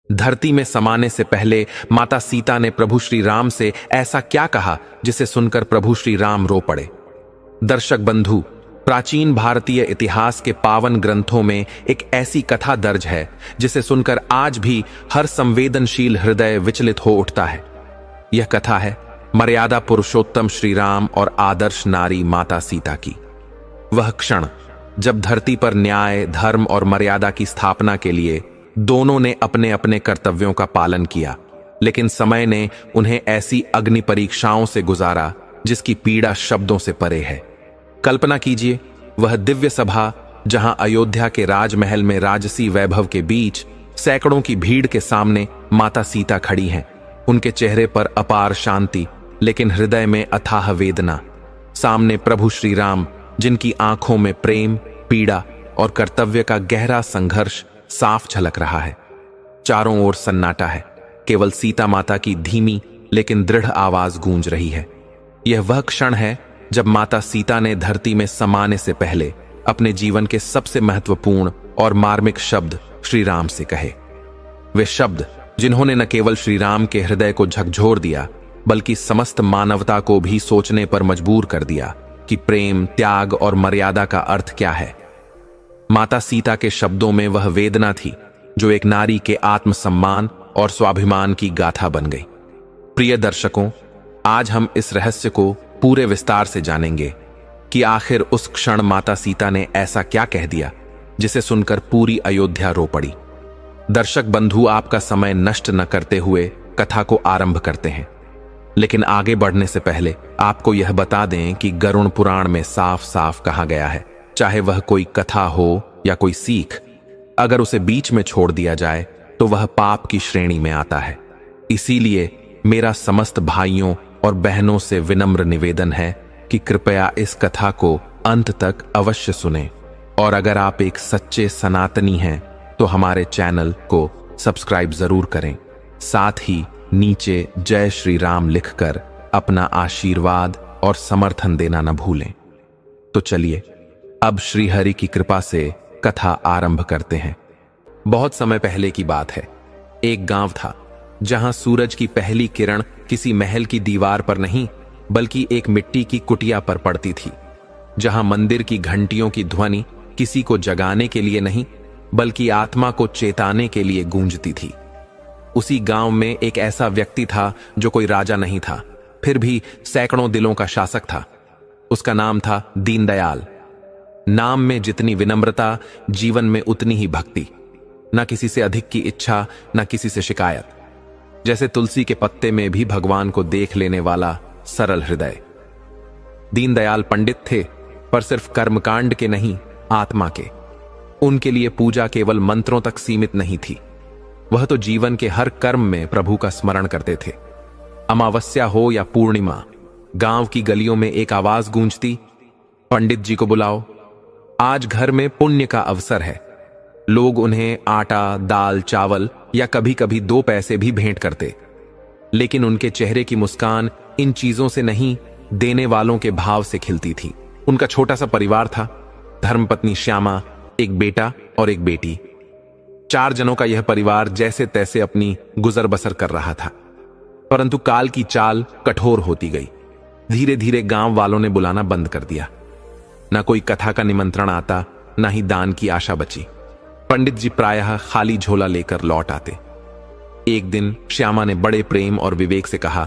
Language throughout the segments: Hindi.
धरती में समाने से पहले माता सीता ने प्रभु श्री राम से ऐसा क्या कहा जिसे सुनकर प्रभु श्री राम रो पड़े। दर्शक बंधु, प्राचीन भारतीय इतिहास के पावन ग्रंथों में एक ऐसी कथा दर्ज है जिसे सुनकर आज भी हर संवेदनशील हृदय विचलित हो उठता है। यह कथा है मर्यादा पुरुषोत्तम श्री राम और आदर्श नारी माता सीता की। वह क्षण जब धरती पर न्याय, धर्म और मर्यादा की स्थापना के लिए दोनों ने अपने अपने कर्तव्यों का पालन किया, लेकिन समय ने उन्हें ऐसी अग्नि परीक्षाओं से गुजारा जिसकी पीड़ा शब्दों से परे है। कल्पना कीजिए, वह दिव्य सभा जहां अयोध्या के राजमहल में राजसी वैभव के बीच सैकड़ों की भीड़ के सामने माता सीता खड़ी हैं। उनके चेहरे पर अपार शांति, लेकिन हृदय में अथाह वेदना। सामने प्रभु श्री राम, जिनकी आंखों में प्रेम, पीड़ा और कर्तव्य का गहरा संघर्ष साफ झलक रहा है। चारों ओर सन्नाटा है, केवल सीता माता की धीमी लेकिन दृढ़ आवाज गूंज रही है। यह वह क्षण है जब माता सीता ने धरती में समाने से पहले अपने जीवन के सबसे महत्वपूर्ण और मार्मिक शब्द श्री राम से कहे। वे शब्द जिन्होंने न केवल श्री राम के हृदय को झकझोर दिया, बल्कि समस्त मानवता को भी सोचने पर मजबूर कर दिया कि प्रेम, त्याग और मर्यादा का अर्थ क्या है। माता सीता के शब्दों में वह वेदना थी जो एक नारी के आत्मसम्मान और स्वाभिमान की गाथा बन गई। प्रिय दर्शकों, आज हम इस रहस्य को पूरे विस्तार से जानेंगे कि आखिर उस क्षण माता सीता ने ऐसा क्या कह दिया जिसे सुनकर पूरी अयोध्या रो पड़ी। दर्शक बंधु, आपका समय नष्ट न करते हुए कथा को आरंभ करते हैं, लेकिन आगे बढ़ने से पहले आपको यह बता दें कि गरुड़ पुराण में साफ साफ कहा गया है, चाहे वह कोई कथा हो या कोई सीख, अगर उसे बीच में छोड़ दिया जाए तो वह पाप की श्रेणी में आता है। इसीलिए मेरा समस्त भाइयों और बहनों से विनम्र निवेदन है कि कृपया इस कथा को अंत तक अवश्य सुनें, और अगर आप एक सच्चे सनातनी हैं तो हमारे चैनल को सब्सक्राइब जरूर करें। साथ ही नीचे जय श्री राम लिखकर अपना आशीर्वाद और समर्थन देना न भूलें। तो चलिए अब श्री हरि की कृपा से कथा आरंभ करते हैं। बहुत समय पहले की बात है। एक गांव था जहां सूरज की पहली किरण किसी महल की दीवार पर नहीं, बल्कि एक मिट्टी की कुटिया पर पड़ती थी। जहां मंदिर की घंटियों की ध्वनि किसी को जगाने के लिए नहीं, बल्कि आत्मा को चेताने के लिए गूंजती थी। उसी गांव में एक ऐसा व्यक्ति था जो कोई राजा नहीं था, फिर भी सैकड़ों दिलों का शासक था। उसका नाम था दीनदयाल। नाम में जितनी विनम्रता, जीवन में उतनी ही भक्ति। न किसी से अधिक की इच्छा, न किसी से शिकायत। जैसे तुलसी के पत्ते में भी भगवान को देख लेने वाला सरल हृदय। दीनदयाल पंडित थे, पर सिर्फ कर्मकांड के नहीं, आत्मा के। उनके लिए पूजा केवल मंत्रों तक सीमित नहीं थी, वह तो जीवन के हर कर्म में प्रभु का स्मरण करते थे। अमावस्या हो या पूर्णिमा, गांव की गलियों में एक आवाज गूंजती, पंडित जी को बुलाओ, आज घर में पुण्य का अवसर है। लोग उन्हें आटा, दाल, चावल या कभी कभी 2 पैसे भी भेंट करते, लेकिन उनके चेहरे की मुस्कान इन चीजों से नहीं, देने वालों के भाव से खिलती थी। उनका छोटा सा परिवार था, धर्मपत्नी श्यामा, एक बेटा और एक बेटी। 4 जनों का यह परिवार जैसे तैसे अपनी गुजर बसर कर रहा था, परंतु काल की चाल कठोर होती गई। धीरे धीरे गांव वालों ने बुलाना बंद कर दिया। न कोई कथा का निमंत्रण आता, न ही दान की आशा बची। पंडित जी प्रायः खाली झोला लेकर लौट आते। एक दिन श्यामा ने बड़े प्रेम और विवेक से कहा,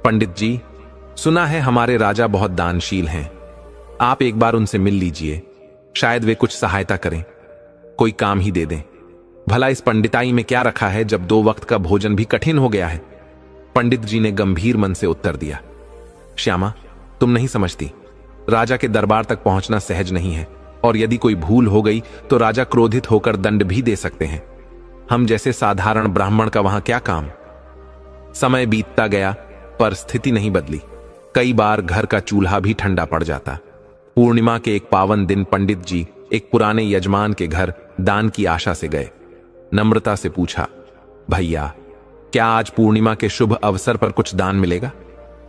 पंडित जी, सुना है हमारे राजा बहुत दानशील हैं, आप एक बार उनसे मिल लीजिए, शायद वे कुछ सहायता करें, कोई काम ही दे दें। भला इस पंडिताई में क्या रखा है जब 2 वक्त का भोजन भी कठिन हो गया है। पंडित जी ने गंभीर मन से उत्तर दिया, श्यामा, तुम नहीं समझती, राजा के दरबार तक पहुंचना सहज नहीं है, और यदि कोई भूल हो गई तो राजा क्रोधित होकर दंड भी दे सकते हैं। हम जैसे साधारण ब्राह्मण का वहां क्या काम। समय बीतता गया, पर स्थिति नहीं बदली। कई बार घर का चूल्हा भी ठंडा पड़ जाता। पूर्णिमा के एक पावन दिन पंडित जी एक पुराने यजमान के घर दान की आशा से गए। नम्रता से पूछा, भैया, क्या आज पूर्णिमा के शुभ अवसर पर कुछ दान मिलेगा?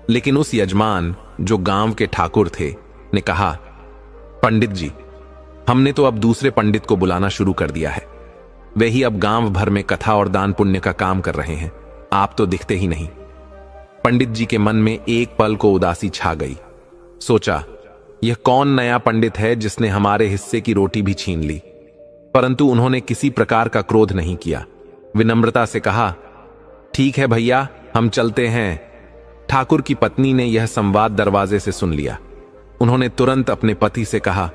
लेकिन उस यजमान, जो गांव के ठाकुर थे, ने कहा, पंडित जी, हमने तो अब दूसरे पंडित को बुलाना शुरू कर दिया है। वे ही अब गांव भर में कथा और दान पुण्य का काम कर रहे हैं। आप तो दिखते ही नहीं। पंडित जी के मन में एक पल को उदासी छा गई। सोचा, यह कौन नया पंडित है जिसने हमारे हिस्से की रोटी भी छीन ली। परंतु उन्होंने किसी प्रकार का क्रोध नहीं किया। विनम्रता से कहा, ठीक है भैया, हम चलते हैं। ठाकुर की पत्नी ने यह संवाद दरवाजे से सुन लिया। उन्होंने तुरंत अपने पति से कहा,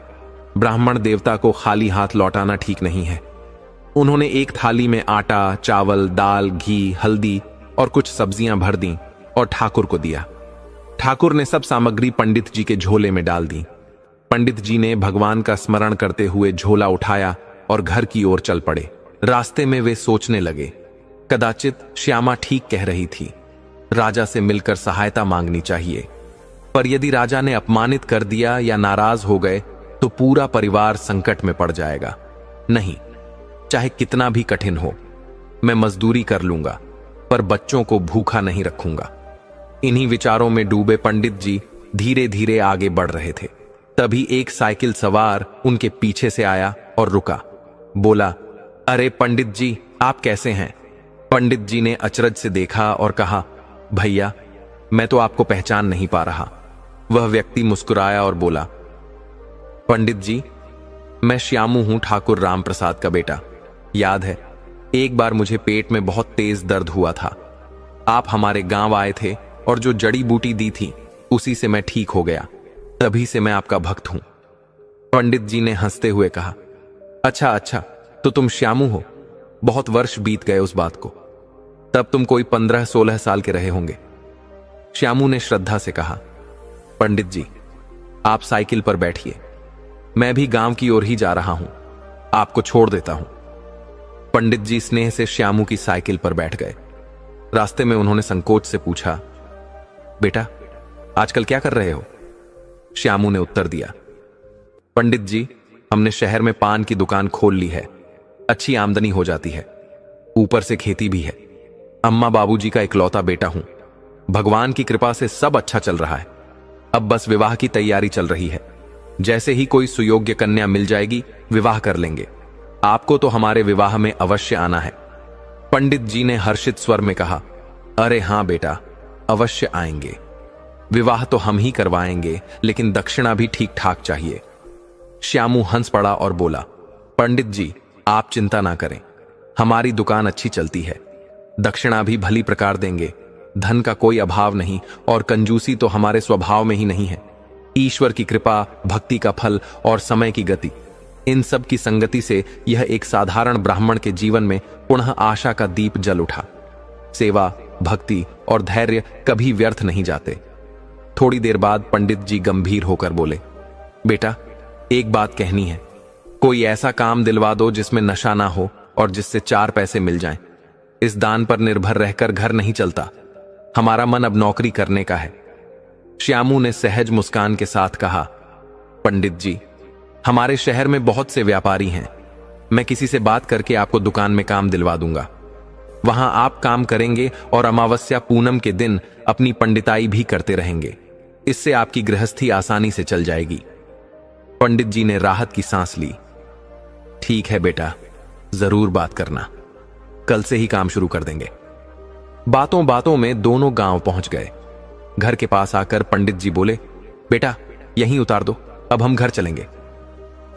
ब्राह्मण देवता को खाली हाथ लौटाना ठीक नहीं है। उन्होंने एक थाली में आटा, चावल, दाल, घी, हल्दी और कुछ सब्जियां भर दी और ठाकुर को दिया। ठाकुर ने सब सामग्री पंडित जी के झोले में डाल दी। पंडित जी ने भगवान का स्मरण करते हुए झोला उठाया और घर की ओर चल पड़े। रास्ते में वे सोचने लगे, कदाचित श्यामा ठीक कह रही थी, राजा से मिलकर सहायता मांगनी चाहिए। पर यदि राजा ने अपमानित कर दिया या नाराज हो गए तो पूरा परिवार संकट में पड़ जाएगा। नहीं, चाहे कितना भी कठिन हो, मैं मजदूरी कर लूंगा, पर बच्चों को भूखा नहीं रखूंगा। इन्हीं विचारों में डूबे पंडित जी धीरे धीरे आगे बढ़ रहे थे। तभी एक साइकिल सवार उनके पीछे से आया और रुका। बोला, अरे पंडित जी, आप कैसे हैं? पंडित जी ने अचरज से देखा और कहा, भैया, मैं तो आपको पहचान नहीं पा रहा। वह व्यक्ति मुस्कुराया और बोला, पंडित जी, मैं श्यामू हूं, ठाकुर राम प्रसाद का बेटा। याद है, एक बार मुझे पेट में बहुत तेज दर्द हुआ था। आप हमारे गांव आए थे और जो जड़ी बूटी दी थी उसी से मैं ठीक हो गया। तभी से मैं आपका भक्त हूं। पंडित जी ने हंसते हुए कहा, अच्छा, तो तुम श्यामू हो। बहुत वर्ष बीत गए उस बात को। तब तुम कोई 15-16 साल के रहे होंगे। श्यामू ने श्रद्धा से कहा, पंडित जी, आप साइकिल पर बैठिए, मैं भी गांव की ओर ही जा रहा हूं, आपको छोड़ देता हूं। पंडित जी स्नेह से श्यामू की साइकिल पर बैठ गए। रास्ते में उन्होंने संकोच से पूछा, बेटा, आजकल क्या कर रहे हो? श्यामू ने उत्तर दिया, पंडित जी, हमने शहर में पान की दुकान खोल ली है। अच्छी आमदनी हो जाती है, ऊपर से खेती भी है। अम्मा बाबूजी का इकलौता बेटा हूं। भगवान की कृपा से सब अच्छा चल रहा है। अब बस विवाह की तैयारी चल रही है। जैसे ही कोई सुयोग्य कन्या मिल जाएगी, विवाह कर लेंगे। आपको तो हमारे विवाह में अवश्य आना है। पंडित जी ने हर्षित स्वर में कहा, अरे हां बेटा, अवश्य आएंगे। विवाह तो हम ही करवाएंगे, लेकिन दक्षिणा भी ठीक ठाक चाहिए। श्यामू हंस पड़ा और बोला, पंडित जी, आप चिंता ना करें, हमारी दुकान अच्छी चलती है। दक्षिणा भी भली प्रकार देंगे। धन का कोई अभाव नहीं और कंजूसी तो हमारे स्वभाव में ही नहीं है। ईश्वर की कृपा, भक्ति का फल और समय की गति, इन सब की संगति से यह एक साधारण ब्राह्मण के जीवन में पुनः आशा का दीप जल उठा। सेवा, भक्ति और धैर्य कभी व्यर्थ नहीं जाते। थोड़ी देर बाद पंडित जी गंभीर होकर बोले, बेटा, एक बात कहनी है। कोई ऐसा काम दिलवा दो जिसमें नशा ना हो और जिससे 4 पैसे मिल जाएं। इस दान पर निर्भर रहकर घर नहीं चलता। हमारा मन अब नौकरी करने का है। श्यामू ने सहज मुस्कान के साथ कहा, पंडित जी, हमारे शहर में बहुत से व्यापारी हैं। मैं किसी से बात करके आपको दुकान में काम दिलवा दूंगा। वहां आप काम करेंगे और अमावस्या पूनम के दिन अपनी पंडिताई भी करते रहेंगे। इससे आपकी गृहस्थी आसानी से चल जाएगी। पंडित जी ने राहत की सांस ली। ठीक है बेटा, जरूर बात करना, कल से ही काम शुरू कर देंगे। बातों बातों में दोनों गांव पहुंच गए। घर के पास आकर पंडित जी बोले, बेटा, यहीं उतार दो, अब हम घर चलेंगे।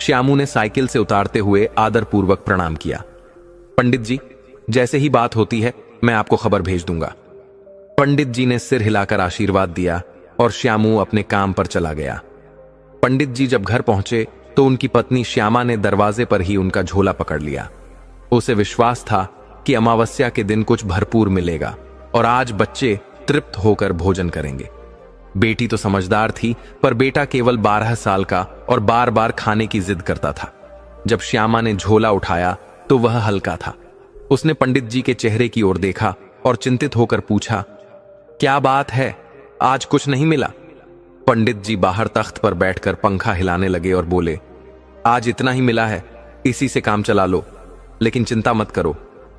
श्यामू ने साइकिल से उतारते हुए आदरपूर्वक प्रणाम किया। पंडित जी, जैसे ही बात होती है मैं आपको खबर भेज दूंगा। पंडित जी ने सिर हिलाकर आशीर्वाद दिया और श्यामू अपने काम पर चला गया। पंडित जी जब घर पहुंचे तो उनकी पत्नी श्यामा ने दरवाजे पर ही उनका झोला पकड़ लिया। उसे विश्वास था कि अमावस्या के दिन कुछ भरपूर मिलेगा और आज बच्चे तृप्त होकर भोजन करेंगे। बेटी तो समझदार थी, पर बेटा केवल 12 साल का और बार बार खाने की जिद करता था। जब श्यामा ने झोला उठाया तो वह हल्का था। उसने पंडित जी के चेहरे की ओर देखा और चिंतित होकर पूछा, क्या बात है, आज कुछ नहीं मिला? पंडित जी बाहर तख्त पर बैठकर पंखा हिलाने लगे और बोले, आज इतना ही मिला है, इसी से काम चला लो। लेकिन चिंता मत करो,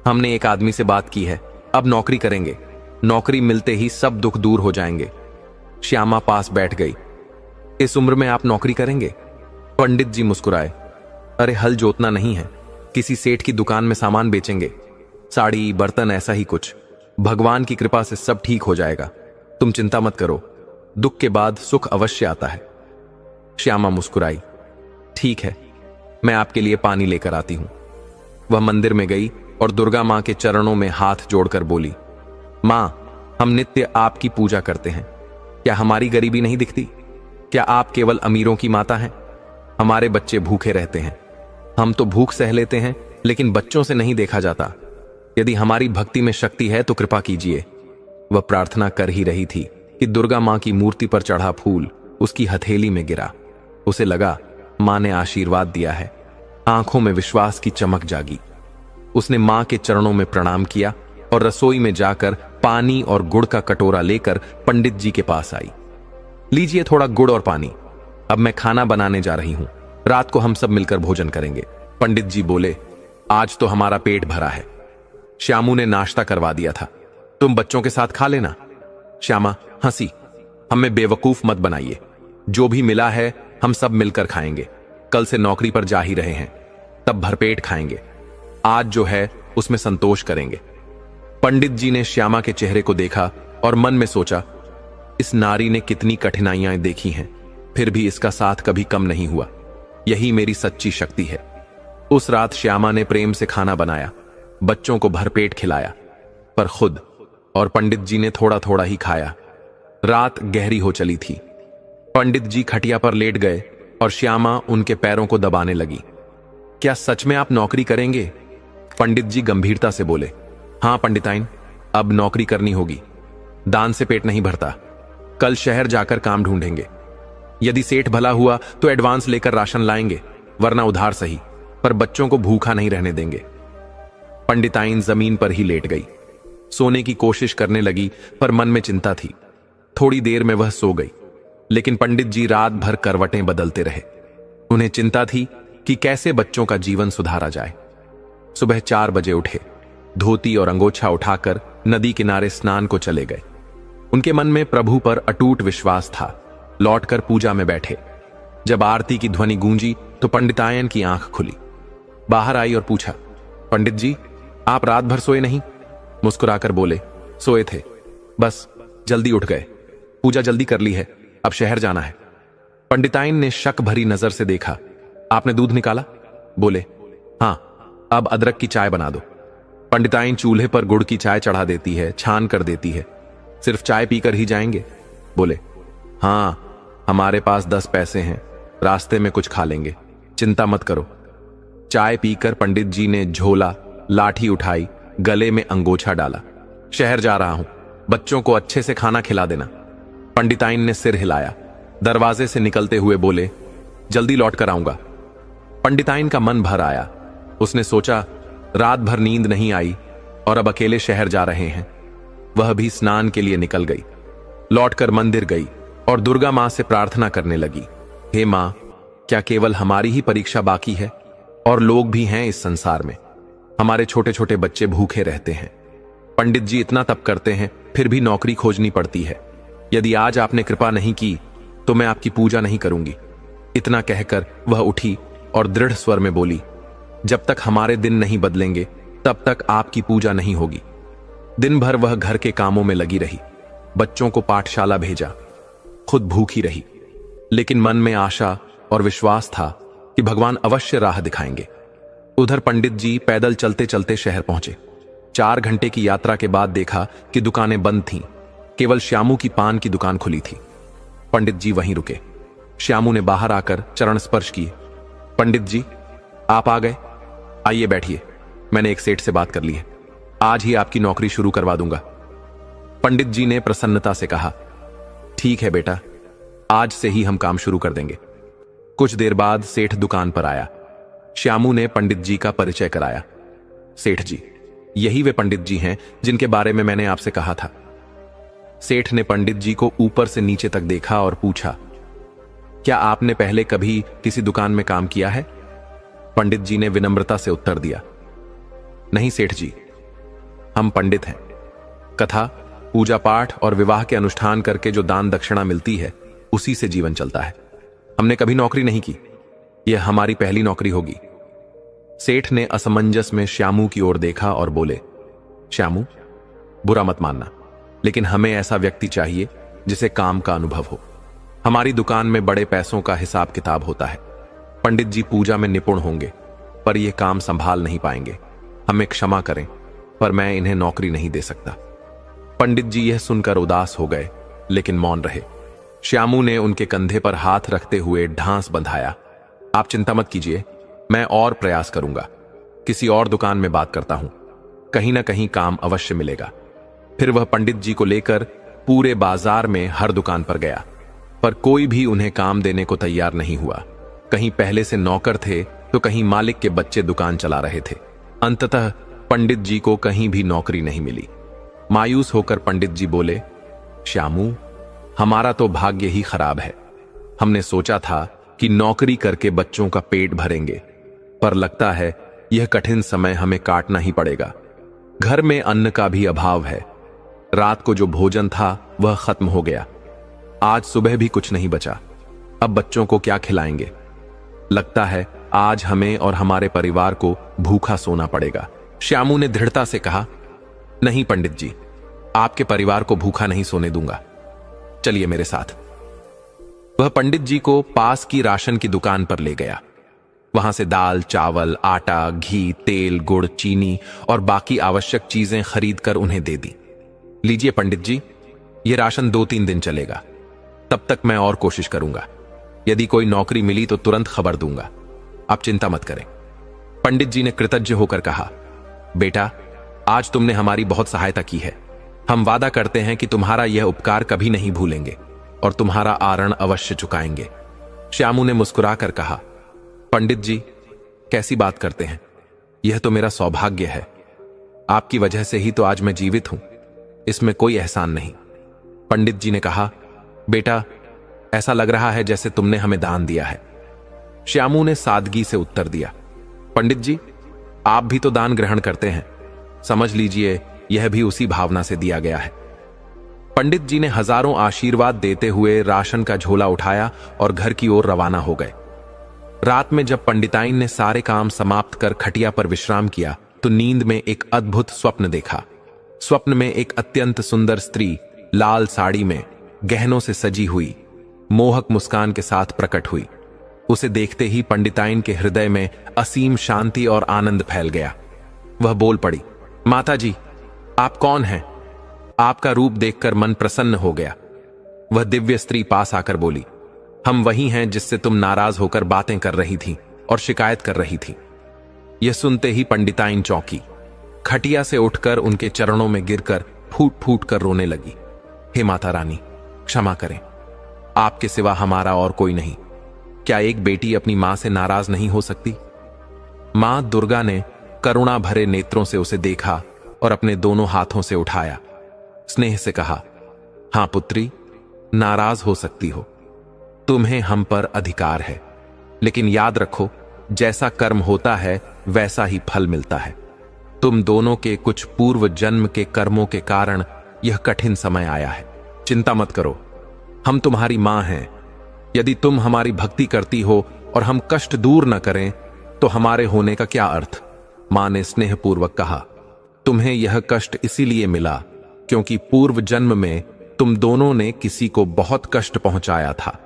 हमने एक आदमी से बात की है, अब नौकरी करेंगे। नौकरी मिलते ही सब दुख दूर हो जाएंगे। श्यामा पास बैठ गई। इस उम्र में आप नौकरी करेंगे? पंडित जी मुस्कुराए, अरे हल जोतना नहीं है, किसी सेठ की दुकान में सामान बेचेंगे, साड़ी बर्तन ऐसा ही कुछ। भगवान की कृपा से सब ठीक हो जाएगा, तुम चिंता मत करो, दुख के बाद सुख अवश्य आता है। श्यामा मुस्कुराई। ठीक है, मैं आपके लिए पानी लेकर आती हूं। वह मंदिर में गई और दुर्गा मां के चरणों में हाथ जोड़कर बोली, मां, हम नित्य आपकी पूजा करते हैं, क्या हमारी गरीबी नहीं दिखती? क्या आप केवल अमीरों की माता हैं? हमारे बच्चे भूखे रहते हैं, हम तो भूख सह लेते हैं, लेकिन बच्चों से नहीं देखा जाता। यदि हमारी भक्ति में शक्ति है तो कृपा कीजिए। वह प्रार्थना कर ही रही थी कि दुर्गा मां की मूर्ति पर चढ़ा फूल उसकी हथेली में गिरा। उसे लगा मां ने आशीर्वाद दिया है। आंखों में विश्वास की चमक जागी। उसने मां के चरणों में प्रणाम किया और रसोई में जाकर पानी और गुड़ का कटोरा लेकर पंडित जी के पास आई। लीजिए थोड़ा गुड़ और पानी, अब मैं खाना बनाने जा रही हूं, रात को हम सब मिलकर भोजन करेंगे। पंडित जी बोले, आज तो हमारा पेट भरा है, श्यामू ने नाश्ता करवा दिया था, तुम बच्चों के साथ खा लेना। श्यामा हंसी, हमें बेवकूफ मत बनाइए, जो भी मिला है हम सब मिलकर खाएंगे। कल से नौकरी पर जा ही रहे हैं, तब भरपेट खाएंगे, आज जो है उसमें संतोष करेंगे। पंडित जी ने श्यामा के चेहरे को देखा और मन में सोचा, इस नारी ने कितनी कठिनाइयां देखी हैं, फिर भी इसका साथ कभी कम नहीं हुआ, यही मेरी सच्ची शक्ति है। उस रात श्यामा ने प्रेम से खाना बनाया, बच्चों को भरपेट खिलाया, पर खुद और पंडित जी ने थोड़ा थोड़ा ही खाया। रात गहरी हो चली थी। पंडित जी खटिया पर लेट गए और श्यामा उनके पैरों को दबाने लगी। क्या सच में आप नौकरी करेंगे? पंडित जी गंभीरता से बोले, हां पंडिताइन, अब नौकरी करनी होगी, दान से पेट नहीं भरता। कल शहर जाकर काम ढूंढेंगे, यदि सेठ भला हुआ तो एडवांस लेकर राशन लाएंगे, वरना उधार सही, पर बच्चों को भूखा नहीं रहने देंगे। पंडिताइन जमीन पर ही लेट गई, सोने की कोशिश करने लगी, पर मन में चिंता थी। थोड़ी देर में वह सो गई, लेकिन पंडित जी रात भर करवटें बदलते रहे। उन्हें चिंता थी कि कैसे बच्चों का जीवन सुधारा जाए। सुबह 4 बजे उठे, धोती और अंगोछा उठाकर नदी किनारे स्नान को चले गए। उनके मन में प्रभु पर अटूट विश्वास था। लौटकर पूजा में बैठे। जब आरती की ध्वनि गूंजी तो पंडितायन की आंख खुली। बाहर आई और पूछा, पंडित जी, आप रात भर सोए नहीं? मुस्कुराकर बोले, सोए थे, बस जल्दी उठ गए, पूजा जल्दी कर ली है, अब शहर जाना है। पंडिताइन ने शक भरी नजर से देखा, आपने दूध निकाला? बोले, हां, अब अदरक की चाय बना दो। पंडिताइन चूल्हे पर गुड़ की चाय चढ़ा देती है, छान कर देती है। सिर्फ चाय पीकर ही जाएंगे? बोले, हां, हमारे पास 10 पैसे हैं, रास्ते में कुछ खा लेंगे, चिंता मत करो। चाय पीकर पंडित जी ने झोला, लाठी उठाई, गले में अंगोछा डाला। शहर जा रहा हूं, बच्चों को अच्छे से खाना खिला देना। पंडिताइन ने सिर हिलाया। दरवाजे से निकलते हुए बोले, जल्दी लौट कर आऊंगा। पंडिताइन का मन भर आया। उसने सोचा, रात भर नींद नहीं आई और अब अकेले शहर जा रहे हैं। वह भी स्नान के लिए निकल गई। लौटकर मंदिर गई और दुर्गा मां से प्रार्थना करने लगी, हे मां, क्या केवल हमारी ही परीक्षा बाकी है? और लोग भी हैं इस संसार में, हमारे छोटे छोटे बच्चे भूखे रहते हैं। पंडित जी इतना तप करते हैं, फिर भी नौकरी खोजनी पड़ती है। यदि आज आपने कृपा नहीं की तो मैं आपकी पूजा नहीं करूंगी। इतना कहकर वह उठी और दृढ़ स्वर में बोली, जब तक हमारे दिन नहीं बदलेंगे तब तक आपकी पूजा नहीं होगी। दिन भर वह घर के कामों में लगी रही, बच्चों को पाठशाला भेजा, खुद भूखी रही, लेकिन मन में आशा और विश्वास था कि भगवान अवश्य राह दिखाएंगे। उधर पंडित जी पैदल चलते चलते शहर पहुंचे। 4 घंटे की यात्रा के बाद देखा कि दुकानें बंद थीं, केवल श्यामू की पान की दुकान खुली थी। पंडित जी वहीं रुके। श्यामू ने बाहर आकर चरण स्पर्श किए। पंडित जी, आप आ गए, आइए बैठिए, मैंने एक सेठ से बात कर ली है, आज ही आपकी नौकरी शुरू करवा दूंगा। पंडित जी ने प्रसन्नता से कहा, ठीक है बेटा, आज से ही हम काम शुरू कर देंगे। कुछ देर बाद सेठ दुकान पर आया। श्यामू ने पंडित जी का परिचय कराया। सेठ जी, यही वे पंडित जी हैं जिनके बारे में मैंने आपसे कहा था। सेठ ने पंडित जी को ऊपर से नीचे तक देखा और पूछा, क्या आपने पहले कभी किसी दुकान में काम किया है? पंडित जी ने विनम्रता से उत्तर दिया, नहीं सेठ जी, हम पंडित हैं। कथा, पूजा पाठ और विवाह के अनुष्ठान करके जो दान दक्षिणा मिलती है उसी से जीवन चलता है। हमने कभी नौकरी नहीं की, यह हमारी पहली नौकरी होगी। सेठ ने असमंजस में श्यामू की ओर देखा और बोले, श्यामू, बुरा मत मानना, लेकिन हमें ऐसा व्यक्ति चाहिए जिसे काम का अनुभव हो। हमारी दुकान में बड़े पैसों का हिसाब किताब होता है। पंडित जी पूजा में निपुण होंगे, पर यह काम संभाल नहीं पाएंगे। हमें क्षमा करें, पर मैं इन्हें नौकरी नहीं दे सकता। पंडित जी यह सुनकर उदास हो गए, लेकिन मौन रहे। श्यामू ने उनके कंधे पर हाथ रखते हुए ढांस बंधाया। आप चिंता मत कीजिए, मैं और प्रयास करूंगा। किसी और दुकान में बात करता हूं, कहीं ना कहीं काम अवश्य मिलेगा। फिर वह पंडित जी को लेकर पूरे बाजार में हर दुकान पर गया, पर कोई भी उन्हें काम देने को तैयार नहीं हुआ। कहीं पहले से नौकर थे तो कहीं मालिक के बच्चे दुकान चला रहे थे। अंततः पंडित जी को कहीं भी नौकरी नहीं मिली। मायूस होकर पंडित जी बोले, श्यामू, हमारा तो भाग्य ही खराब है। हमने सोचा था कि नौकरी करके बच्चों का पेट भरेंगे, पर लगता है यह कठिन समय हमें काटना ही पड़ेगा। घर में अन्न का भी अभाव है। रात को जो भोजन था वह खत्म हो गया। आज सुबह भी कुछ नहीं बचा। अब बच्चों को क्या खिलाएंगे? लगता है आज हमें और हमारे परिवार को भूखा सोना पड़ेगा। श्यामू ने दृढ़ता से कहा, नहीं पंडित जी, आपके परिवार को भूखा नहीं सोने दूंगा। चलिए मेरे साथ। वह पंडित जी को पास की राशन की दुकान पर ले गया। वहां से दाल, चावल, आटा, घी, तेल, गुड़, चीनी और बाकी आवश्यक चीजें खरीद कर उन्हें दे दी। लीजिए पंडित जी, यह राशन 2-3 दिन चलेगा। तब तक मैं और कोशिश करूंगा। यदि कोई नौकरी मिली तो तुरंत खबर दूंगा। आप चिंता मत करें। पंडित जी ने कृतज्ञ होकर कहा, बेटा, आज तुमने हमारी बहुत सहायता की है। हम वादा करते हैं कि तुम्हारा यह उपकार कभी नहीं भूलेंगे और तुम्हारा आरण अवश्य चुकाएंगे। श्यामू ने मुस्कुराकर कहा, पंडित जी, कैसी बात करते हैं? यह तो मेरा सौभाग्य है। आपकी वजह से ही तो आज मैं जीवित हूं। इसमें कोई एहसान नहीं। पंडित जी ने कहा, बेटा, ऐसा लग रहा है जैसे तुमने हमें दान दिया है। श्यामू ने सादगी से उत्तर दिया, पंडित जी, आप भी तो दान ग्रहण करते हैं। समझ लीजिए यह भी उसी भावना से दिया गया है। पंडित जी ने हजारों आशीर्वाद देते हुए राशन का झोला उठाया और घर की ओर रवाना हो गए। रात में जब पंडिताइन ने सारे काम समाप्त कर खटिया पर विश्राम किया तो नींद में एक अद्भुत स्वप्न देखा। स्वप्न में एक अत्यंत सुंदर स्त्री लाल साड़ी में गहनों से सजी हुई मोहक मुस्कान के साथ प्रकट हुई। उसे देखते ही पंडिताइन के हृदय में असीम शांति और आनंद फैल गया। वह बोल पड़ी, माता जी, आप कौन हैं? आपका रूप देखकर मन प्रसन्न हो गया। वह दिव्य स्त्री पास आकर बोली, हम वही हैं जिससे तुम नाराज होकर बातें कर रही थी और शिकायत कर रही थी। यह सुनते ही पंडिताइन चौंकी। खटिया से उठकर उनके चरणों में गिरकर फूट फूट कर रोने लगी। हे माता रानी, क्षमा करें, आपके सिवा हमारा और कोई नहीं। क्या एक बेटी अपनी मां से नाराज नहीं हो सकती? मां दुर्गा ने करुणा भरे नेत्रों से उसे देखा और अपने दोनों हाथों से उठाया। स्नेह से कहा, हां पुत्री, नाराज हो सकती हो। तुम्हें हम पर अधिकार है, लेकिन याद रखो, जैसा कर्म होता है वैसा ही फल मिलता है। तुम दोनों के कुछ पूर्व जन्म के कर्मों के कारण यह कठिन समय आया है। चिंता मत करो, हम तुम्हारी मां हैं। यदि तुम हमारी भक्ति करती हो और हम कष्ट दूर न करें तो हमारे होने का क्या अर्थ? मां ने स्नेहपूर्वक कहा, तुम्हें यह कष्ट इसीलिए मिला क्योंकि पूर्व जन्म में तुम दोनों ने किसी को बहुत कष्ट पहुंचाया था।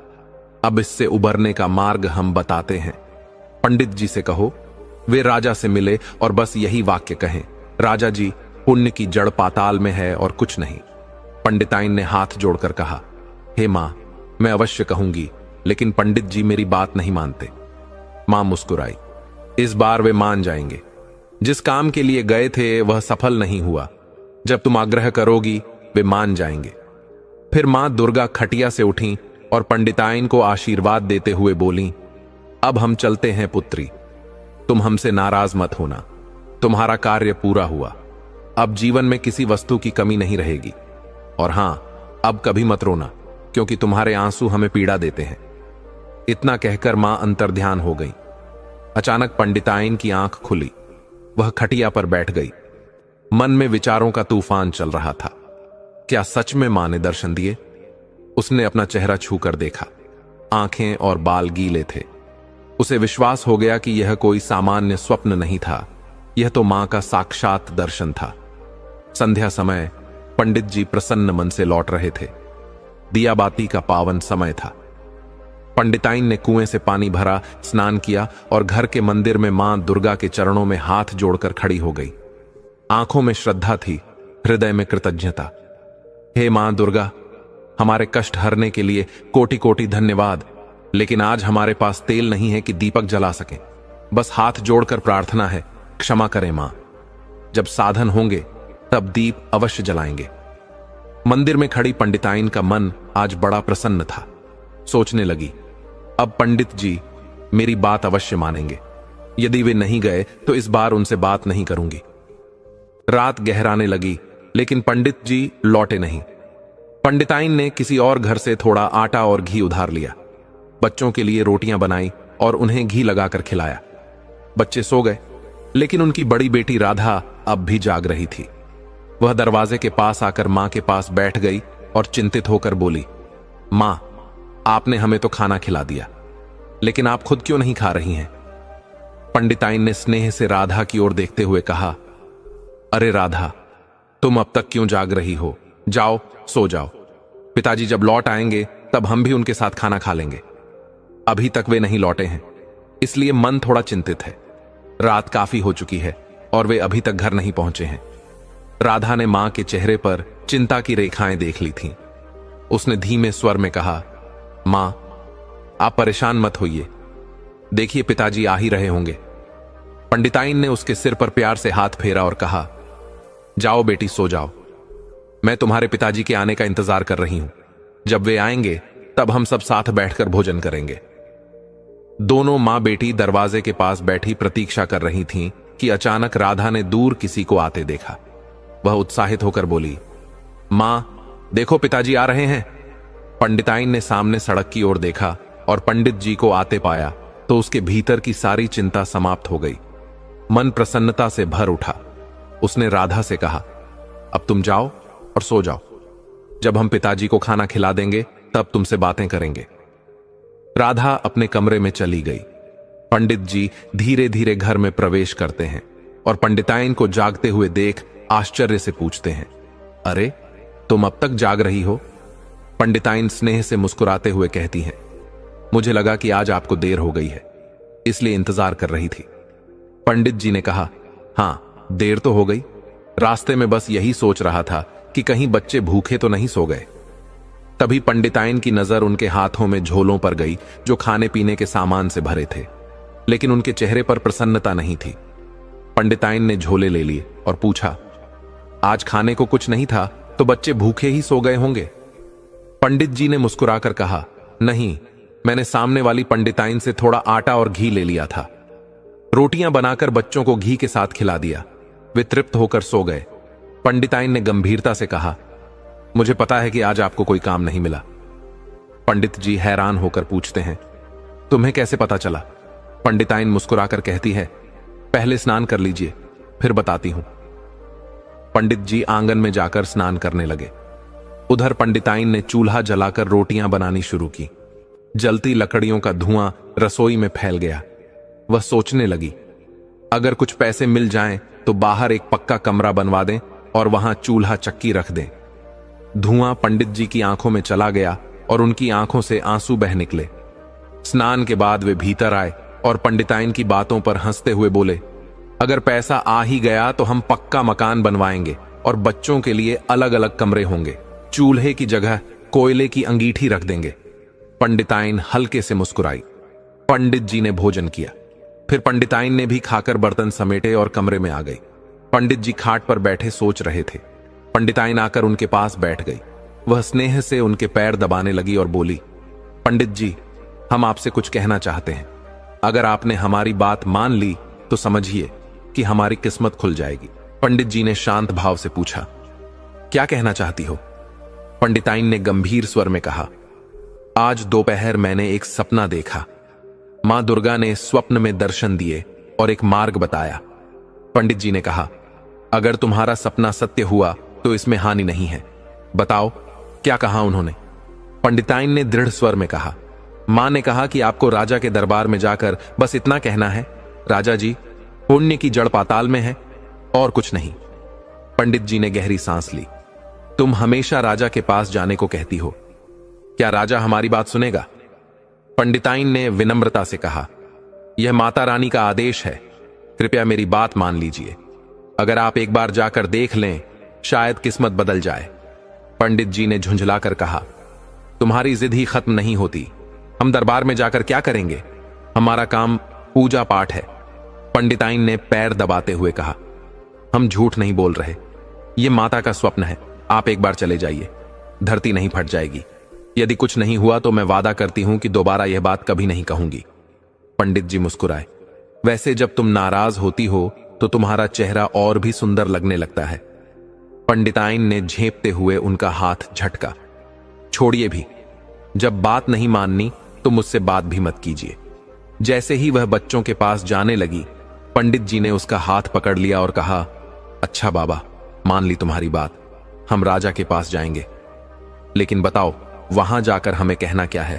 अब इससे उबरने का मार्ग हम बताते हैं। पंडित जी से कहो वे राजा से मिले और बस यही वाक्य कहें, राजा जी, पुण्य की जड़ पाताल में है और कुछ नहीं। पंडिताइन ने हाथ जोड़कर कहा, हे मां, मैं अवश्य कहूंगी, लेकिन पंडित जी मेरी बात नहीं मानते। मां मुस्कुराई, इस बार वे मान जाएंगे। जिस काम के लिए गए थे वह सफल नहीं हुआ। जब तुम आग्रह करोगी वे मान जाएंगे। फिर मां दुर्गा खटिया से उठी और पंडिताइन को आशीर्वाद देते हुए बोली, अब हम चलते हैं पुत्री, तुम हमसे नाराज मत होना। तुम्हारा कार्य पूरा हुआ। अब जीवन में किसी वस्तु की कमी नहीं रहेगी। और हां, अब कभी मत रोना, क्योंकि तुम्हारे आंसू हमें पीड़ा देते हैं। इतना कहकर मां अंतर्ध्यान हो गई। अचानक पंडिताइन की आंख खुली। वह खटिया पर बैठ गई। मन में विचारों का तूफान चल रहा था। क्या सच में मां ने दर्शन दिए? उसने अपना चेहरा छूकर देखा। आंखें और बाल गीले थे। उसे विश्वास हो गया कि यह कोई सामान्य स्वप्न नहीं था, यह तो मां का साक्षात दर्शन था। संध्या समय पंडित जी प्रसन्न मन से लौट रहे थे। दिया बाती का पावन समय था। पंडिताइन ने कुएं से पानी भरा, स्नान किया और घर के मंदिर में मां दुर्गा के चरणों में हाथ जोड़कर खड़ी हो गई। आंखों में श्रद्धा थी, हृदय में कृतज्ञता। हे मां दुर्गा, हमारे कष्ट हरने के लिए कोटि कोटि धन्यवाद, लेकिन आज हमारे पास तेल नहीं है कि दीपक जला सकें। बस हाथ जोड़कर प्रार्थना है, क्षमा करें मां। जब साधन होंगे तब दीप अवश्य जलाएंगे। मंदिर में खड़ी पंडिताइन का मन आज बड़ा प्रसन्न था। सोचने लगी, अब पंडित जी मेरी बात अवश्य मानेंगे। यदि वे नहीं गए तो इस बार उनसे बात नहीं करूंगी। रात गहराने लगी, लेकिन पंडित जी लौटे नहीं। पंडिताइन ने किसी और घर से थोड़ा आटा और घी उधार लिया, बच्चों के लिए रोटियां बनाई और उन्हें घी लगाकर खिलाया। बच्चे सो गए, लेकिन उनकी बड़ी बेटी राधा अब भी जाग रही थी। वह दरवाजे के पास आकर मां के पास बैठ गई और चिंतित होकर बोली, मां, आपने हमें तो खाना खिला दिया, लेकिन आप खुद क्यों नहीं खा रही हैं? पंडिताइन ने स्नेह से राधा की ओर देखते हुए कहा, अरे राधा, तुम अब तक क्यों जाग रही हो? जाओ, सो जाओ। पिताजी जब लौट आएंगे तब हम भी उनके साथ खाना खा लेंगे। अभी तक वे नहीं लौटे हैं, इसलिए मन थोड़ा चिंतित है। रात काफी हो चुकी है और वे अभी तक घर नहीं पहुंचे हैं। राधा ने मां के चेहरे पर चिंता की रेखाएं देख ली थीं। उसने धीमे स्वर में कहा, मां, आप परेशान मत होइए, देखिए पिताजी आ ही रहे होंगे। पंडिताइन ने उसके सिर पर प्यार से हाथ फेरा और कहा, जाओ बेटी, सो जाओ। मैं तुम्हारे पिताजी के आने का इंतजार कर रही हूं। जब वे आएंगे तब हम सब साथ बैठकर भोजन करेंगे। दोनों मां बेटी दरवाजे के पास बैठी प्रतीक्षा कर रही थीं कि अचानक राधा ने दूर किसी को आते देखा। वह उत्साहित होकर बोली, मां, देखो पिताजी आ रहे हैं। पंडिताइन ने सामने सड़क की ओर देखा और पंडित जी को आते पाया तो उसके भीतर की सारी चिंता समाप्त हो गई। मन प्रसन्नता से भर उठा। उसने राधा से कहा, अब तुम जाओ और सो जाओ। जब हम पिताजी को खाना खिला देंगे तब तुमसे बातें करेंगे। राधा अपने कमरे में चली गई। पंडित जी धीरे धीरे घर में प्रवेश करते हैं और पंडिताइन को जागते हुए देख आश्चर्य से पूछते हैं, अरे तुम अब तक जाग रही हो? पंडिताइन स्नेह से मुस्कुराते हुए कहती हैं, मुझे लगा कि आज आपको देर हो गई है, इसलिए इंतजार कर रही थी। पंडित जी ने कहा, हां, देर तो हो गई। रास्ते में बस यही सोच रहा था कि कहीं बच्चे भूखे तो नहीं सो गए। तभी पंडिताइन की नजर उनके हाथों में झोलों पर गई जो खाने पीने के सामान से भरे थे, लेकिन उनके चेहरे पर प्रसन्नता नहीं थी। पंडिताइन ने झोले ले लिए और पूछा, आज खाने को कुछ नहीं था तो बच्चे भूखे ही सो गए होंगे? पंडित जी ने मुस्कुराकर कहा, नहीं, मैंने सामने वाली पंडिताइन से थोड़ा आटा और घी ले लिया था। रोटियां बनाकर बच्चों को घी के साथ खिला दिया, वे तृप्त होकर सो गए। पंडिताइन ने गंभीरता से कहा, मुझे पता है कि आज आपको कोई काम नहीं मिला। पंडित जी हैरान होकर पूछते हैं, तुम्हें कैसे पता चला? पंडिताइन मुस्कुराकर कहती है, पहले स्नान कर लीजिए, फिर बताती हूं। पंडित जी आंगन में जाकर स्नान करने लगे। उधर पंडिताइन ने चूल्हा जलाकर रोटियां बनानी शुरू की। जलती लकड़ियों का धुआं रसोई में फैल गया। वह सोचने लगी, अगर कुछ पैसे मिल जाएं तो बाहर एक पक्का कमरा बनवा दें और वहां चूल्हा चक्की रख दें। धुआं पंडित जी की आंखों में चला गया और उनकी आंखों से आंसू बह निकले। स्नान के बाद वे भीतर आए और पंडिताइन की बातों पर हंसते हुए बोले, अगर पैसा आ ही गया तो हम पक्का मकान बनवाएंगे और बच्चों के लिए अलग अलग कमरे होंगे। चूल्हे की जगह कोयले की अंगीठी रख देंगे। पंडिताइन हल्के से मुस्कुराई। पंडित जी ने भोजन किया। फिर पंडिताइन ने भी खाकर बर्तन समेटे और कमरे में आ गई। पंडित जी खाट पर बैठे सोच रहे थे। पंडिताइन आकर उनके पास बैठ गई। वह स्नेह से उनके पैर दबाने लगी और बोली, पंडित जी, हम आपसे कुछ कहना चाहते हैं। अगर आपने हमारी बात मान ली तो समझिए कि हमारी किस्मत खुल जाएगी। पंडित जी ने शांत भाव से पूछा, क्या कहना चाहती हो? पंडिताइन ने गंभीर स्वर में कहा, आज दोपहर मैंने एक सपना देखा। मां दुर्गा ने स्वप्न में दर्शन दिए और एक मार्ग बताया। पंडित जी ने कहा, अगर तुम्हारा सपना सत्य हुआ तो इसमें हानि नहीं है। बताओ क्या कहा उन्होंने? पंडिताइन ने दृढ़ स्वर में कहा, मां ने कहा कि आपको राजा के दरबार में जाकर बस इतना कहना है, राजा जी, पुण्य की जड़ पाताल में है और कुछ नहीं। पंडित जी ने गहरी सांस ली। तुम हमेशा राजा के पास जाने को कहती हो, क्या राजा हमारी बात सुनेगा? पंडिताइन ने विनम्रता से कहा, यह माता रानी का आदेश है, कृपया मेरी बात मान लीजिए। अगर आप एक बार जाकर देख लें, शायद किस्मत बदल जाए। पंडित जी ने झुंझलाकर कहा, तुम्हारी जिद ही खत्म नहीं होती। हम दरबार में जाकर क्या करेंगे? हमारा काम पूजा पाठ है। पंडिताइन ने पैर दबाते हुए कहा, हम झूठ नहीं बोल रहे, यह माता का स्वप्न है। आप एक बार चले जाइए, धरती नहीं फट जाएगी। यदि कुछ नहीं हुआ तो मैं वादा करती हूं कि दोबारा यह बात कभी नहीं कहूंगी। पंडित जी मुस्कुराए। वैसे जब तुम नाराज होती हो तो तुम्हारा चेहरा और भी सुंदर लगने लगता है। पंडिताइन ने झेपते हुए उनका हाथ झटका। छोड़िए भी, जब बात नहीं माननी तो मुझसे बात भी मत कीजिए। जैसे ही वह बच्चों के पास जाने लगी, पंडित जी ने उसका हाथ पकड़ लिया और कहा, अच्छा बाबा, मान ली तुम्हारी बात, हम राजा के पास जाएंगे। लेकिन बताओ, वहां जाकर हमें कहना क्या है?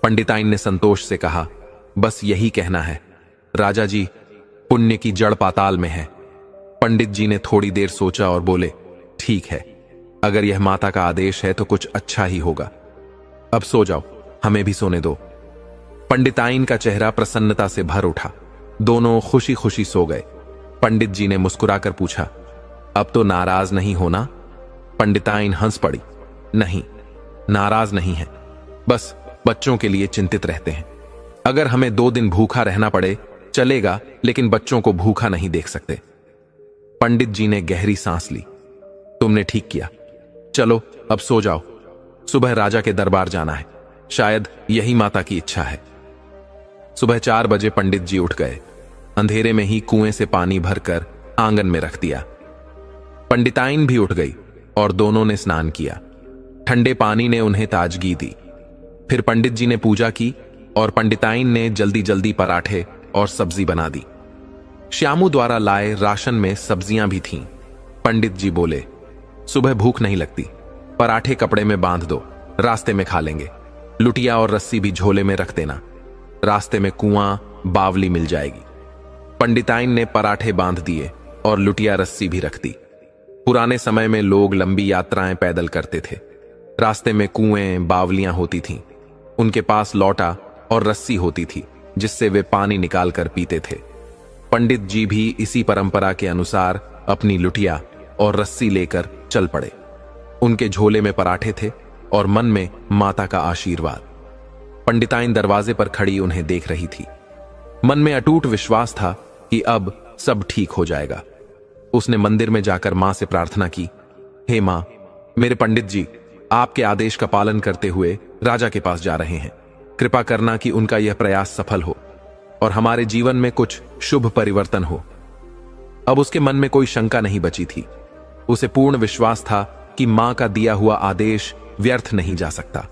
पंडिताइन ने संतोष से कहा, बस यही कहना है, राजा जी, पुण्य की जड़ पाताल में है। पंडित जी ने थोड़ी देर सोचा और बोले, ठीक है, अगर यह माता का आदेश है तो कुछ अच्छा ही होगा। अब सो जाओ, हमें भी सोने दो। पंडिताइन का चेहरा प्रसन्नता से भर उठा। दोनों खुशी खुशी सो गए। पंडित जी ने मुस्कुराकर पूछा, अब तो नाराज नहीं होना? पंडिताइन हंस पड़ी, नहीं, नाराज नहीं है, बस बच्चों के लिए चिंतित रहते हैं। अगर हमें 2 दिन भूखा रहना पड़े चलेगा, लेकिन बच्चों को भूखा नहीं देख सकते। पंडित जी ने गहरी सांस ली। तुमने ठीक किया, चलो अब सो जाओ, सुबह राजा के दरबार जाना है, शायद यही माता की इच्छा है। सुबह 4 बजे पंडित जी उठ गए। अंधेरे में ही कुएं से पानी भरकर आंगन में रख दिया। पंडिताइन भी उठ गई और दोनों ने स्नान किया। ठंडे पानी ने उन्हें ताजगी दी। फिर पंडित जी ने पूजा की और पंडिताइन ने जल्दी जल्दी पराठे और सब्जी बना दी। श्यामू द्वारा लाए राशन में सब्जियां भी थीं। पंडित जी बोले, सुबह भूख नहीं लगती, पराठे कपड़े में बांध दो, रास्ते में खा लेंगे। लुटिया और रस्सी भी झोले में रख देना, रास्ते में कुआं बावली मिल जाएगी। पंडिताइन ने पराठे बांध दिए और लुटिया रस्सी भी रख दी। पुराने समय में लोग लंबी यात्राएं पैदल करते थे। रास्ते में कुएं बावलियां होती थीं। उनके पास लौटा और रस्सी होती थी जिससे वे पानी निकालकर पीते थे। पंडित जी भी इसी परंपरा के अनुसार अपनी लुटिया और रस्सी लेकर चल पड़े। उनके झोले में पराठे थे और मन में माता का आशीर्वाद। पंडिताइन दरवाजे पर खड़ी उन्हें देख रही थी। मन में अटूट विश्वास था कि अब सब ठीक हो जाएगा। उसने मंदिर में जाकर मां से प्रार्थना की, हे मां, मेरे पंडित जी आपके आदेश का पालन करते हुए राजा के पास जा रहे हैं। कृपा करना कि उनका यह प्रयास सफल हो और हमारे जीवन में कुछ शुभ परिवर्तन हो। अब उसके मन में कोई शंका नहीं बची थी। उसे पूर्ण विश्वास था कि मां का दिया हुआ आदेश व्यर्थ नहीं जा सकता।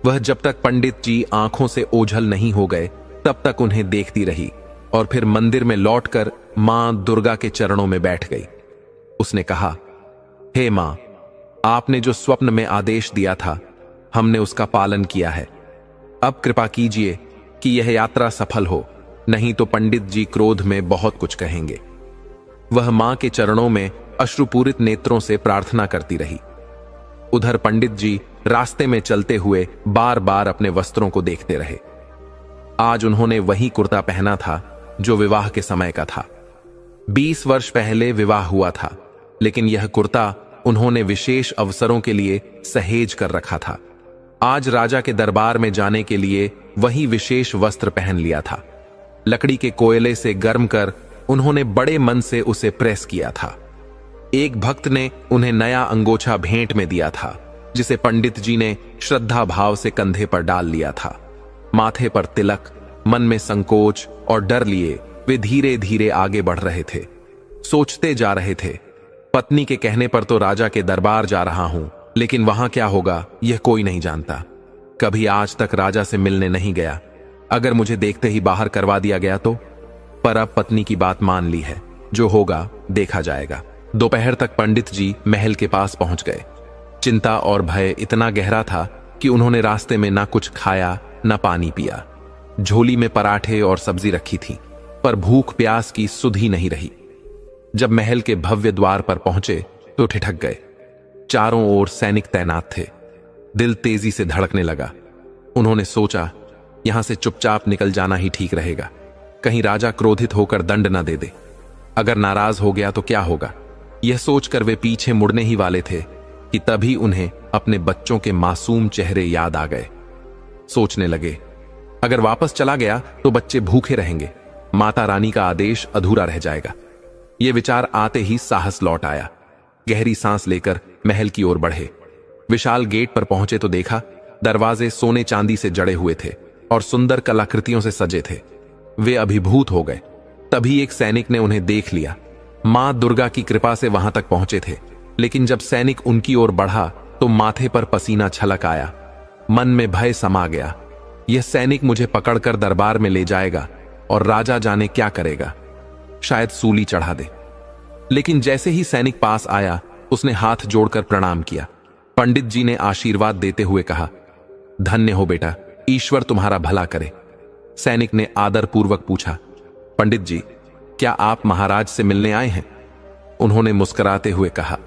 वह जब तक पंडित जी आंखों से ओझल नहीं हो गए तब तक उन्हें देखती रही और फिर मंदिर में लौटकर मां दुर्गा के चरणों में बैठ गई। उसने कहा, हे मां, आपने जो स्वप्न में आदेश दिया था, हमने उसका पालन किया है। अब कृपा कीजिए कि यह यात्रा सफल हो, नहीं तो पंडित जी क्रोध में बहुत कुछ कहेंगे। वह मां के चरणों में अश्रुपूरित नेत्रों से प्रार्थना करती रही। उधर पंडित जी रास्ते में चलते हुए बार बार अपने वस्त्रों को देखते रहे। आज उन्होंने वही कुर्ता पहना था जो विवाह के समय का था। 20 वर्ष पहले विवाह हुआ था, लेकिन यह कुर्ता उन्होंने विशेष अवसरों के लिए सहेज कर रखा था। आज राजा के दरबार में जाने के लिए वही विशेष वस्त्र पहन लिया था। लकड़ी के कोयले से गर्म कर उन्होंने बड़े मन से उसे प्रेस किया था। एक भक्त ने उन्हें नया अंगोछा भेंट में दिया था, जिसे पंडित जी ने श्रद्धा भाव से कंधे पर डाल लिया था। माथे पर तिलक, मन में संकोच और डर लिए वे धीरे धीरे आगे बढ़ रहे थे। सोचते जा रहे थे, पत्नी के कहने पर तो राजा के दरबार जा रहा हूं, लेकिन वहां क्या होगा यह कोई नहीं जानता। कभी आज तक राजा से मिलने नहीं गया, अगर मुझे देखते ही बाहर करवा दिया गया तो। पर अब पत्नी की बात मान ली है, जो होगा देखा जाएगा। दोपहर तक पंडित जी महल के पास पहुंच गए। चिंता और भय इतना गहरा था कि उन्होंने रास्ते में ना कुछ खाया न पानी पिया। झोली में पराठे और सब्जी रखी थी, पर भूख प्यास की सुध ही नहीं रही। जब महल के भव्य द्वार पर पहुंचे तो ठिठक गए। चारों ओर सैनिक तैनात थे। दिल तेजी से धड़कने लगा। उन्होंने सोचा, यहां से चुपचाप निकल जाना ही ठीक रहेगा, कहीं राजा क्रोधित होकर दंड न दे दे। अगर नाराज हो गया तो क्या होगा। यह सोचकर वे पीछे मुड़ने ही वाले थे कि तभी उन्हें अपने बच्चों के मासूम चेहरे याद आ गए। सोचने लगे, अगर वापस चला गया तो बच्चे भूखे रहेंगे, माता रानी का आदेश अधूरा रह जाएगा। यह विचार आते ही साहस लौट आया। गहरी सांस लेकर महल की ओर बढ़े। विशाल गेट पर पहुंचे तो देखा दरवाजे सोने चांदी से जड़े हुए थे और सुंदर कलाकृतियों से सजे थे। वे अभिभूत हो गए। तभी एक सैनिक ने उन्हें देख लिया। मां दुर्गा की कृपा से वहां तक पहुंचे थे, लेकिन जब सैनिक उनकी ओर बढ़ा तो माथे पर पसीना छलक आया। मन में भय समा गया। यह सैनिक मुझे पकड़कर दरबार में ले जाएगा और राजा जाने क्या करेगा, शायद सूली चढ़ा दे। लेकिन जैसे ही सैनिक पास आया, उसने हाथ जोड़कर प्रणाम किया। पंडित जी ने आशीर्वाद देते हुए कहा, धन्य हो बेटा, ईश्वर तुम्हारा भला करे। सैनिक ने आदरपूर्वक पूछा, पंडित जी, क्या आप महाराज से मिलने आए हैं? उन्होंने मुस्कुराते हुए कहा,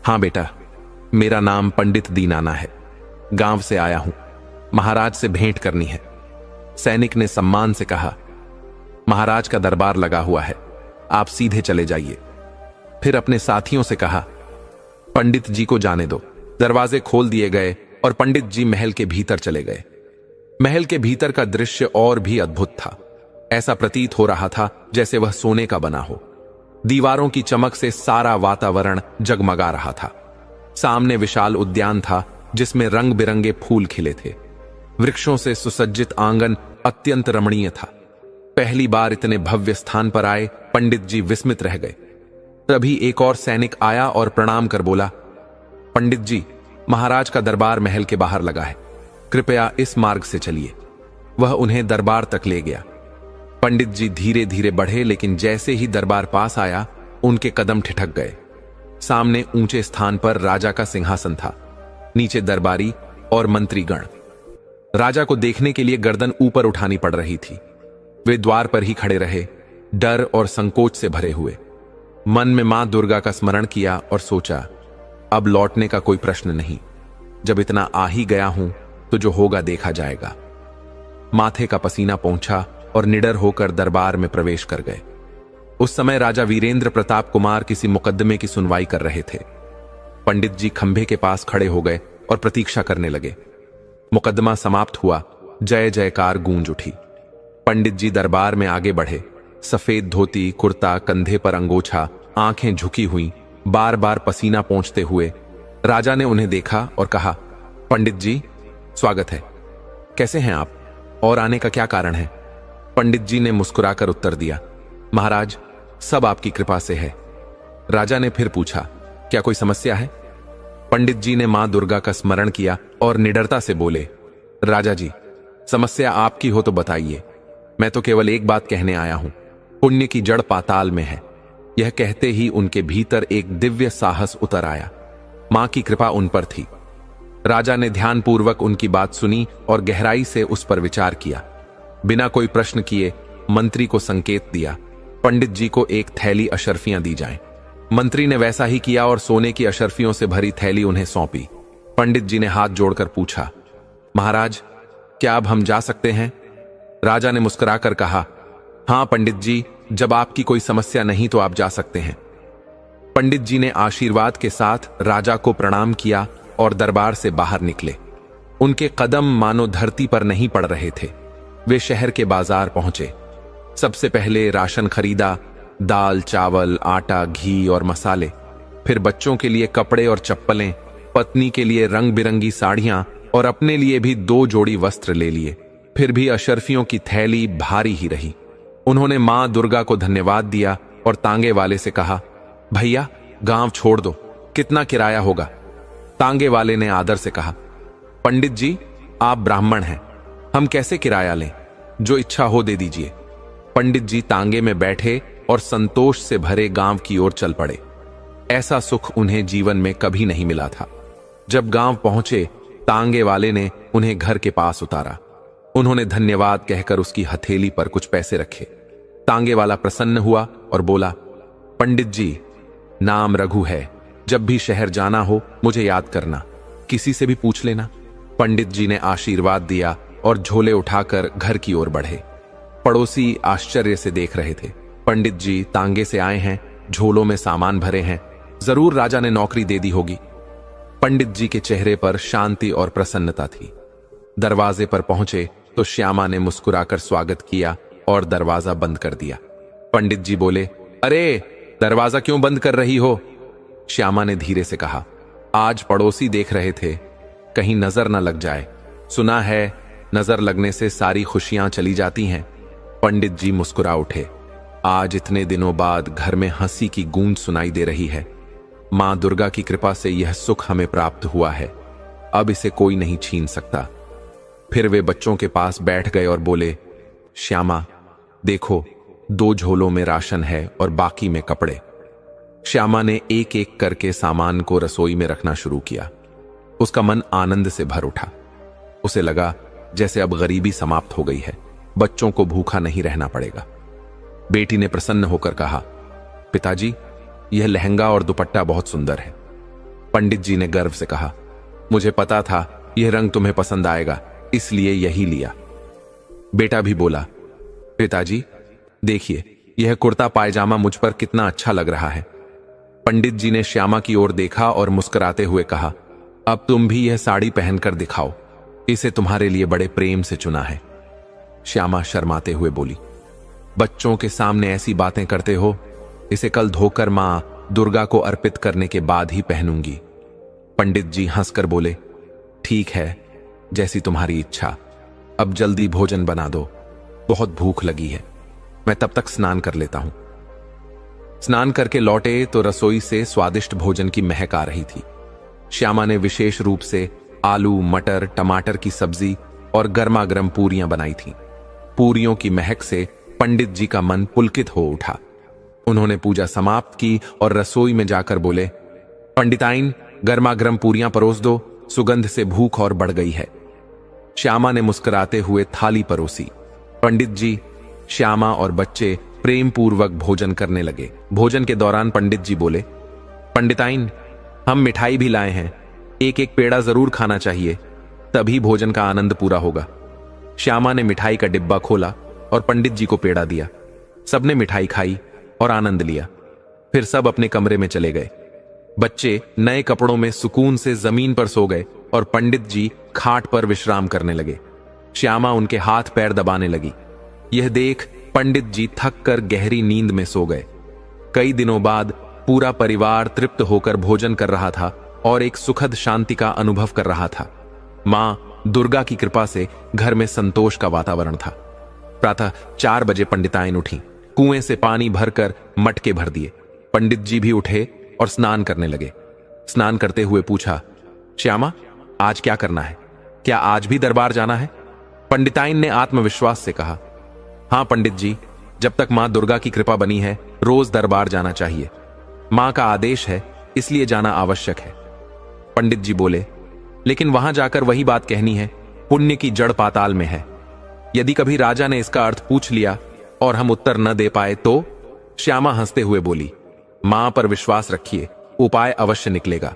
हां बेटा, मेरा नाम पंडित दीनाना है, गांव से आया हूं, महाराज से भेंट करनी है। सैनिक ने सम्मान से कहा, महाराज का दरबार लगा हुआ है, आप सीधे चले जाइए। फिर अपने साथियों से कहा, पंडित जी को जाने दो। दरवाजे खोल दिए गए और पंडित जी महल के भीतर चले गए। महल के भीतर का दृश्य और भी अद्भुत था। ऐसा प्रतीत हो रहा था जैसे वह सोने का बना हो। दीवारों की चमक से सारा वातावरण जगमगा रहा था। सामने विशाल उद्यान था जिसमें रंग बिरंगे फूल खिले थे। वृक्षों से सुसज्जित आंगन अत्यंत रमणीय था। पहली बार इतने भव्य स्थान पर आए पंडित जी विस्मित रह गए। तभी एक और सैनिक आया और प्रणाम कर बोला, पंडित जी, महाराज का दरबार महल के बाहर लगा है, कृपया इस मार्ग से चलिए। वह उन्हें दरबार तक ले गया। पंडित जी धीरे धीरे बढ़े, लेकिन जैसे ही दरबार पास आया उनके कदम ठिठक गए। सामने ऊंचे स्थान पर राजा का सिंहासन था, नीचे दरबारी और मंत्रीगण। राजा को देखने के लिए गर्दन ऊपर उठानी पड़ रही थी। वे द्वार पर ही खड़े रहे, डर और संकोच से भरे हुए। मन में मां दुर्गा का स्मरण किया और सोचा, अब लौटने का कोई प्रश्न नहीं। जब इतना आ ही गया हूं तो जो होगा देखा जाएगा। माथे का पसीना पहुंचा और निडर होकर दरबार में प्रवेश कर गए। उस समय राजा वीरेंद्र प्रताप कुमार किसी मुकदमे की सुनवाई कर रहे थे। पंडित जी खंभे के पास खड़े हो गए और प्रतीक्षा करने लगे। मुकदमा समाप्त हुआ, जय जयकार गूंज उठी। पंडित जी दरबार में आगे बढ़े। सफेद धोती, कुर्ता, कंधे पर अंगोछा, आंखें झुकी हुई, बार बार पसीना पोंछते हुए। राजा ने उन्हें देखा और कहा, पंडित जी, स्वागत है। कैसे हैं आप और आने का क्या कारण है? पंडित जी ने मुस्कुराकर उत्तर दिया, महाराज, सब आपकी कृपा से है। राजा ने फिर पूछा, क्या कोई समस्या है? पंडित जी ने मां दुर्गा का स्मरण किया और निडरता से बोले, राजा जी, समस्या आपकी हो तो बताइए, मैं तो केवल एक बात कहने आया हूं, पुण्य की जड़ पाताल में है। यह कहते ही उनके भीतर एक दिव्य साहस उतर आया। मां की कृपा उन पर थी। राजा ने ध्यानपूर्वक उनकी बात सुनी और गहराई से उस पर विचार किया। बिना कोई प्रश्न किए मंत्री को संकेत दिया, पंडित जी को एक थैली अशर्फियां दी जाएं। मंत्री ने वैसा ही किया और सोने की अशर्फियों से भरी थैली उन्हें सौंपी। पंडित जी ने हाथ जोड़कर पूछा, महाराज, क्या अब हम जा सकते हैं? राजा ने मुस्कुराकर कहा, हां पंडित जी, जब आपकी कोई समस्या नहीं तो आप जा सकते हैं। पंडित जी ने आशीर्वाद के साथ राजा को प्रणाम किया और दरबार से बाहर निकले। उनके कदम मानो धरती पर नहीं पड़ रहे थे। वे शहर के बाजार पहुंचे। सबसे पहले राशन खरीदा, दाल, चावल, आटा, घी और मसाले। फिर बच्चों के लिए कपड़े और चप्पलें, पत्नी के लिए रंग बिरंगी साड़ियां और अपने लिए भी 2 जोड़ी वस्त्र ले लिए। फिर भी अशर्फियों की थैली भारी ही रही। उन्होंने मां दुर्गा को धन्यवाद दिया और तांगे वाले से कहा, भैया, गांव छोड़ दो, कितना किराया होगा? तांगे वाले ने आदर से कहा, पंडित जी, आप ब्राह्मण हैं, हम कैसे किराया लें? जो इच्छा हो दे दीजिए। पंडित जी तांगे में बैठे और संतोष से भरे गांव की ओर चल पड़े। ऐसा सुख उन्हें जीवन में कभी नहीं मिला था। जब गांव पहुंचे, तांगे वाले ने उन्हें घर के पास उतारा। उन्होंने धन्यवाद कहकर उसकी हथेली पर कुछ पैसे रखे। तांगे वाला प्रसन्न हुआ और बोला, पंडित जी, नाम रघु है, जब भी शहर जाना हो मुझे याद करना, किसी से भी पूछ लेना। पंडित जी ने आशीर्वाद दिया और झोले उठाकर घर की ओर बढ़े। पड़ोसी आश्चर्य से देख रहे थे। पंडित जी तांगे से आए हैं, झोलों में सामान भरे हैं, जरूर राजा ने नौकरी दे दी होगी। पंडित जी के चेहरे पर शांति और प्रसन्नता थी। दरवाजे पर पहुंचे तो श्यामा ने मुस्कुराकर स्वागत किया और दरवाजा बंद कर दिया। पंडित जी बोले, अरे दरवाजा क्यों बंद कर रही हो? श्यामा ने धीरे से कहा, आज पड़ोसी देख रहे थे, कहीं नजर न लग जाए। सुना है नजर लगने से सारी खुशियां चली जाती हैं। पंडित जी मुस्कुरा उठे। आज इतने दिनों बाद घर में हंसी की गूंज सुनाई दे रही है। मां दुर्गा की कृपा से यह सुख हमें प्राप्त हुआ है, अब इसे कोई नहीं छीन सकता। फिर वे बच्चों के पास बैठ गए और बोले, श्यामा देखो, 2 झोलों में राशन है और बाकी में कपड़े। श्यामा ने एक एक करके सामान को रसोई में रखना शुरू किया। उसका मन आनंद से भर उठा। उसे लगा जैसे अब गरीबी समाप्त हो गई है, बच्चों को भूखा नहीं रहना पड़ेगा। बेटी ने प्रसन्न होकर कहा, पिताजी, यह लहंगा और दुपट्टा बहुत सुंदर है। पंडित जी ने गर्व से कहा, मुझे पता था यह रंग तुम्हें पसंद आएगा, इसलिए यही लिया। बेटा भी बोला, पिताजी देखिए, यह कुर्ता पायजामा मुझ पर कितना अच्छा लग रहा है। पंडित जी ने श्यामा की ओर देखा और मुस्कुराते हुए कहा, अब तुम भी यह साड़ी पहनकर दिखाओ, इसे तुम्हारे लिए बड़े प्रेम से चुना है। श्यामा शर्माते हुए बोली, बच्चों के सामने ऐसी बातें करते हो, इसे कल धोकर मां दुर्गा को अर्पित करने के बाद ही पहनूंगी। पंडित जी हंसकर बोले, ठीक है, जैसी तुम्हारी इच्छा। अब जल्दी भोजन बना दो, बहुत भूख लगी है। मैं तब तक स्नान कर लेता हूं। स्नान करके लौटे तो रसोई से स्वादिष्ट भोजन की महक आ रही थी। श्यामा ने विशेष रूप से आलू, मटर, टमाटर की सब्जी और गर्मा गर्म पूरियां बनाई थीं। पूरियों की महक से पंडित जी का मन पुलकित हो उठा। उन्होंने पूजा समाप्त की और रसोई में जाकर बोले, पंडिताइन, गर्मा गर्म पूरियां परोस दो, सुगंध से भूख और बढ़ गई है। श्यामा ने मुस्कुराते हुए थाली परोसी। पंडित जी, श्यामा और बच्चे प्रेम पूर्वक भोजन करने लगे। भोजन के दौरान पंडित जी बोले, पंडिताइन, हम मिठाई भी लाए हैं, एक एक पेड़ा जरूर खाना चाहिए, तभी भोजन का आनंद पूरा होगा। श्यामा ने मिठाई का डिब्बा खोला और पंडित जी को पेड़ा दिया। सबने मिठाई खाई और आनंद लिया। फिर सब अपने कमरे में चले गए। बच्चे नए कपड़ों में सुकून से जमीन पर सो गए और पंडित जी खाट पर विश्राम करने लगे। श्यामा उनके हाथ पैर दबाने लगी। यह देख पंडित जी थक कर गहरी नींद में सो गए। कई दिनों बाद पूरा परिवार तृप्त होकर भोजन कर रहा था और एक सुखद शांति का अनुभव कर रहा था। मां दुर्गा की कृपा से घर में संतोष का वातावरण था। प्रातः 4 बजे पंडिताइन उठी, कुएं से पानी भरकर मटके भर दिए। पंडित जी भी उठे और स्नान करने लगे। स्नान करते हुए पूछा, श्यामा, आज क्या करना है? क्या आज भी दरबार जाना है? पंडिताइन ने आत्मविश्वास से कहा, हां पंडित जी, जब तक मां दुर्गा की कृपा बनी है, रोज दरबार जाना चाहिए। मां का आदेश है, इसलिए जाना आवश्यक है। पंडित जी बोले, लेकिन वहां जाकर वही बात कहनी है, पुण्य की जड़ पाताल में है। यदि कभी राजा ने इसका अर्थ पूछ लिया और हम उत्तर न दे पाए तो? श्यामा हंसते हुए बोली, मां पर विश्वास रखिए, उपाय अवश्य निकलेगा।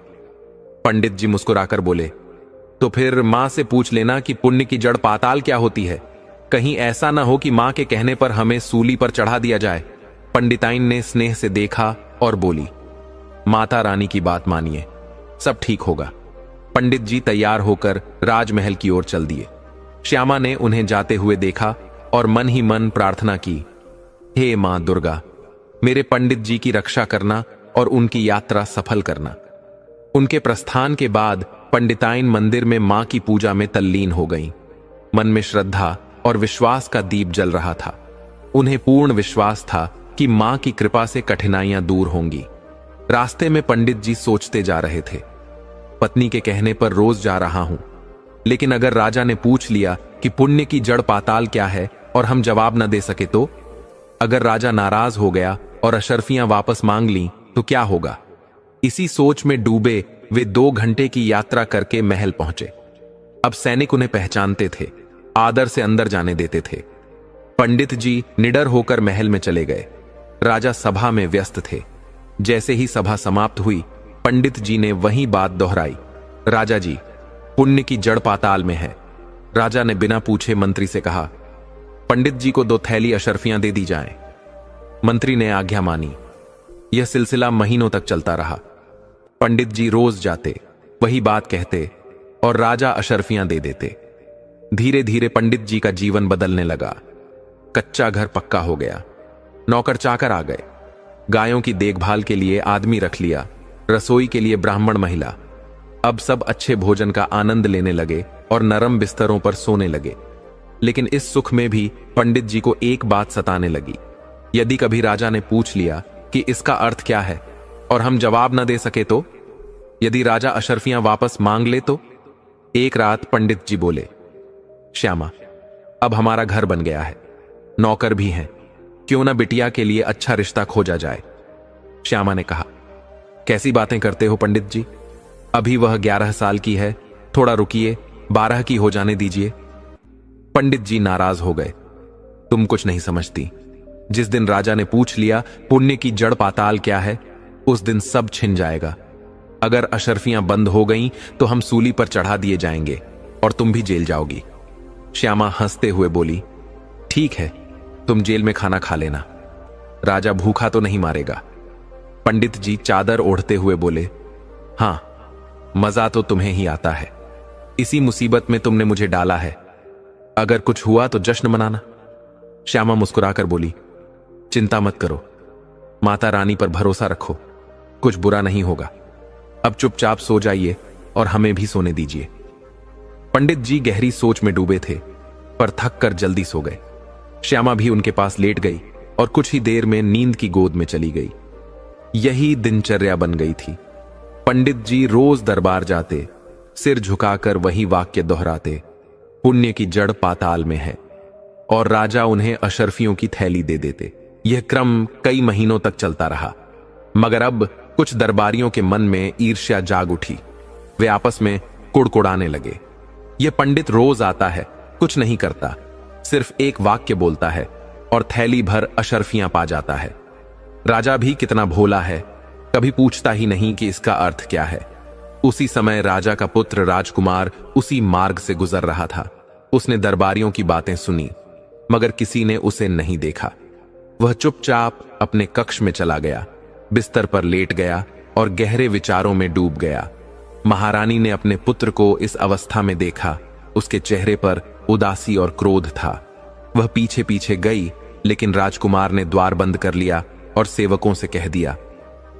पंडित जी मुस्कुराकर बोले, तो फिर मां से पूछ लेना कि पुण्य की जड़ पाताल क्या होती है। कहीं ऐसा ना हो कि मां के कहने पर हमें सूली पर चढ़ा दिया जाए। पंडिताइन ने स्नेह से देखा और बोली, माता रानी की बात मानिए, सब ठीक होगा। पंडित जी तैयार होकर राजमहल की ओर चल दिए। श्यामा ने उन्हें जाते हुए देखा और मन ही मन प्रार्थना की, हे मां दुर्गा, मेरे पंडित जी की रक्षा करना और उनकी यात्रा सफल करना। उनके प्रस्थान के बाद पंडिताइन मंदिर में मां की पूजा में तल्लीन हो गईं। मन में श्रद्धा और विश्वास का दीप जल रहा था। उन्हें पूर्ण विश्वास था कि मां की कृपा से कठिनाइयां दूर होंगी। रास्ते में पंडित जी सोचते जा रहे थे, पत्नी के कहने पर रोज जा रहा हूं, लेकिन अगर राजा ने पूछ लिया कि पुण्य की जड़ पाताल क्या है और हम जवाब न दे सके तो? अगर राजा नाराज हो गया और अशर्फियां वापस मांग लीं तो क्या होगा? इसी सोच में डूबे वे 2 घंटे की यात्रा करके महल पहुंचे। अब सैनिक उन्हें पहचानते थे। आदर से अंदर जाने देते थे। पंडित जी निडर होकर महल में चले गए। राजा सभा में व्यस्त थे। जैसे ही सभा समाप्त हुई, पंडित जी ने वही बात दोहराई। राजा जी, पुण्य की जड़ पाताल में है। राजा ने बिना पूछे मंत्री से कहा, पंडित जी को 2 थैली अशर्फियां दे दी जाएं। मंत्री ने आज्ञा मानी। यह सिलसिला महीनों तक चलता रहा। पंडित जी रोज जाते, वही बात कहते और राजा अशर्फियां दे देते। धीरे धीरे पंडित जी का जीवन बदलने लगा। कच्चा घर पक्का हो गया। नौकर चाकर आ गए। गायों की देखभाल के लिए आदमी रख लिया। रसोई के लिए ब्राह्मण महिला। अब सब अच्छे भोजन का आनंद लेने लगे और नरम बिस्तरों पर सोने लगे। लेकिन इस सुख में भी पंडित जी को एक बात सताने लगी। यदि कभी राजा ने पूछ लिया कि इसका अर्थ क्या है और हम जवाब न दे सके तो? यदि राजा अशर्फियां वापस मांग ले तो? एक रात पंडित जी बोले, श्यामा, अब हमारा घर बन गया है, नौकर भी हैं, क्यों ना बिटिया के लिए अच्छा रिश्ता खोजा जाए। श्यामा ने कहा, कैसी बातें करते हो पंडित जी, अभी वह 11 साल की है, थोड़ा रुकिए, 12 की हो जाने दीजिए। पंडित जी नाराज हो गए। तुम कुछ नहीं समझती। जिस दिन राजा ने पूछ लिया पुण्य की जड़ पाताल क्या है, उस दिन सब छिन जाएगा। अगर अशर्फियां बंद हो गईं तो हम सूली पर चढ़ा दिए जाएंगे और तुम भी जेल जाओगी। श्यामा हंसते हुए बोली, ठीक है, तुम जेल में खाना खा लेना, राजा भूखा तो नहीं मारेगा। पंडित जी चादर ओढ़ते हुए बोले, हां, मजा तो तुम्हें ही आता है। इसी मुसीबत में तुमने मुझे डाला है, अगर कुछ हुआ तो जश्न मनाना। श्यामा मुस्कुराकर बोली, चिंता मत करो, माता रानी पर भरोसा रखो, कुछ बुरा नहीं होगा। अब चुपचाप सो जाइए और हमें भी सोने दीजिए। पंडित जी गहरी सोच में डूबे थे, पर थक कर जल्दी सो गए। श्यामा भी उनके पास लेट गई और कुछ ही देर में नींद की गोद में चली गई। यही दिनचर्या बन गई थी। पंडित जी रोज दरबार जाते, सिर झुकाकर वही वाक्य दोहराते, पुण्य की जड़ पाताल में है, और राजा उन्हें अशर्फियों की थैली दे देते। यह क्रम कई महीनों तक चलता रहा। मगर अब कुछ दरबारियों के मन में ईर्ष्या जाग उठी। वे आपस में कुड़कुड़ाने लगे, यह पंडित रोज आता है, कुछ नहीं करता, सिर्फ एक वाक्य बोलता है और थैली भर अशर्फियां पा जाता है। राजा भी कितना भोला है, कभी पूछता ही नहीं कि इसका अर्थ क्या है। उसी समय राजा का पुत्र राजकुमार उसी मार्ग से गुजर रहा था। उसने दरबारियों की बातें सुनी, मगर किसी ने उसे नहीं देखा। वह चुपचाप अपने कक्ष में चला गया, बिस्तर पर लेट गया और गहरे विचारों में डूब गया। महारानी ने अपने पुत्र को इस अवस्था में देखा। उसके चेहरे पर उदासी और क्रोध था। वह पीछे पीछे गई, लेकिन राजकुमार ने द्वार बंद कर लिया और सेवकों से कह दिया,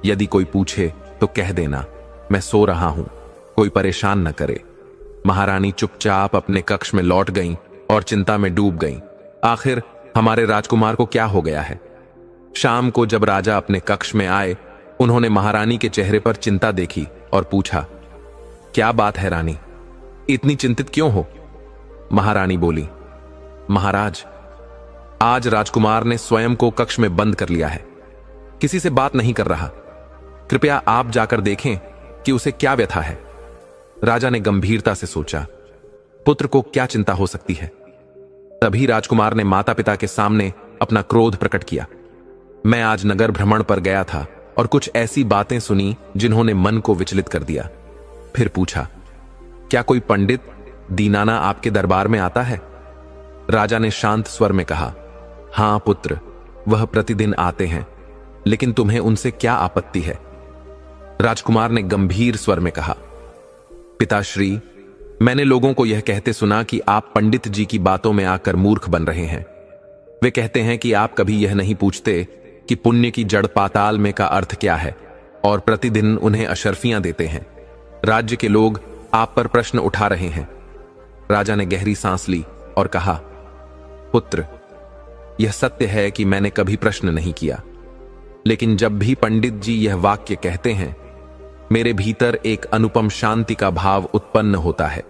यदि कोई पूछे तो कह देना मैं सो रहा हूं, कोई परेशान न करे। महारानी चुपचाप अपने कक्ष में लौट गईं और चिंता में डूब गईं। आखिर हमारे राजकुमार को क्या हो गया है? शाम को जब राजा अपने कक्ष में आए, उन्होंने महारानी के चेहरे पर चिंता देखी और पूछा, क्या बात है रानी, इतनी चिंतित क्यों हो? महारानी बोली, महाराज, आज राजकुमार ने स्वयं को कक्ष में बंद कर लिया है, किसी से बात नहीं कर रहा। कृपया आप जाकर देखें कि उसे क्या व्यथा है। राजा ने गंभीरता से सोचा, पुत्र को क्या चिंता हो सकती है। तभी राजकुमार ने माता पिता के सामने अपना क्रोध प्रकट किया। मैं आज नगर भ्रमण पर गया था और कुछ ऐसी बातें सुनी जिन्होंने मन को विचलित कर दिया। फिर पूछा, क्या कोई पंडित दीनाना आपके दरबार में आता है? राजा ने शांत स्वर में कहा, हां पुत्र, वह प्रतिदिन आते हैं, लेकिन तुम्हें उनसे क्या आपत्ति है? राजकुमार ने गंभीर स्वर में कहा, पिताश्री, मैंने लोगों को यह कहते सुना कि आप पंडित जी की बातों में आकर मूर्ख बन रहे हैं। वे कहते हैं कि आप कभी यह नहीं पूछते कि पुण्य की जड़ पाताल में का अर्थ क्या है, और प्रतिदिन उन्हें अशर्फियां देते हैं। राज्य के लोग आप पर प्रश्न उठा रहे हैं। राजा ने गहरी सांस ली और कहा, पुत्र, यह सत्य है कि मैंने कभी प्रश्न नहीं किया, लेकिन जब भी पंडित जी यह वाक्य कहते हैं, मेरे भीतर एक अनुपम शांति का भाव उत्पन्न होता है,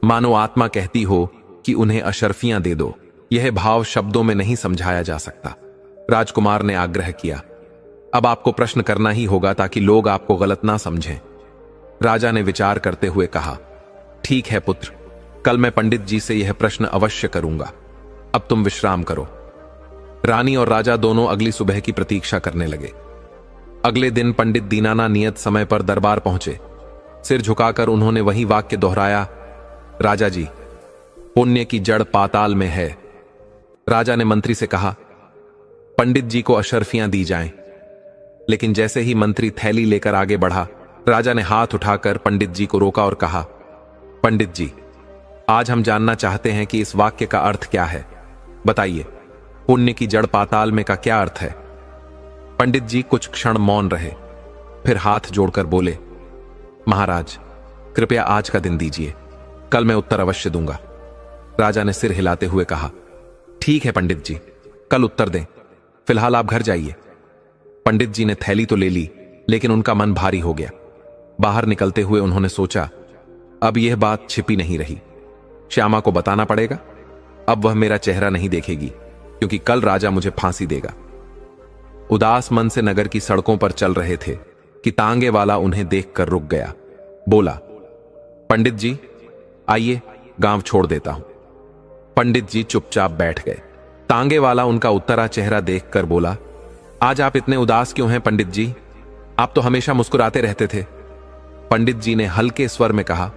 मानो आत्मा कहती हो कि उन्हें अशर्फियां दे दो। यह भाव शब्दों में नहीं समझाया जा सकता। राजकुमार ने आग्रह किया, अब आपको प्रश्न करना ही होगा ताकि लोग आपको गलत ना समझें। राजा ने विचार करते हुए कहा, ठीक है पुत्र, कल मैं पंडित जी से यह प्रश्न अवश्य करूंगा। अब तुम विश्राम करो। रानी और राजा दोनों अगली सुबह की प्रतीक्षा करने लगे। अगले दिन पंडित दीनाना नियत समय पर दरबार पहुंचे। सिर झुकाकर उन्होंने वही वाक्य दोहराया, राजा जी, पुण्य की जड़ पाताल में है। राजा ने मंत्री से कहा, पंडित जी को अशर्फियां दी जाएं। लेकिन जैसे ही मंत्री थैली लेकर आगे बढ़ा, राजा ने हाथ उठाकर पंडित जी को रोका और कहा, पंडित जी, आज हम जानना चाहते हैं कि इस वाक्य का अर्थ क्या है। बताइए, पुण्य की जड़ पाताल में का क्या अर्थ है। पंडित जी कुछ क्षण मौन रहे, फिर हाथ जोड़कर बोले, महाराज, कृपया आज का दिन दीजिए, कल मैं उत्तर अवश्य दूंगा। राजा ने सिर हिलाते हुए कहा, ठीक है पंडित जी, कल उत्तर दें, फिलहाल आप घर जाइए। पंडित जी ने थैली तो ले ली, लेकिन उनका मन भारी हो गया। बाहर निकलते हुए उन्होंने सोचा, अब यह बात छिपी नहीं रही, श्यामा को बताना पड़ेगा। अब वह मेरा चेहरा नहीं देखेगी, क्योंकि कल राजा मुझे फांसी देगा। उदास मन से नगर की सड़कों पर चल रहे थे कि तांगे वाला उन्हें देखकर रुक गया। बोला, पंडित जी, आइए, गांव छोड़ देता हूं। पंडित जी चुपचाप बैठ गए। तांगे वाला उनका उत्तरा चेहरा देखकर बोला, आज आप इतने उदास क्यों हैं पंडित जी? आप तो हमेशा मुस्कुराते रहते थे। पंडित जी ने हल्के स्वर में कहा,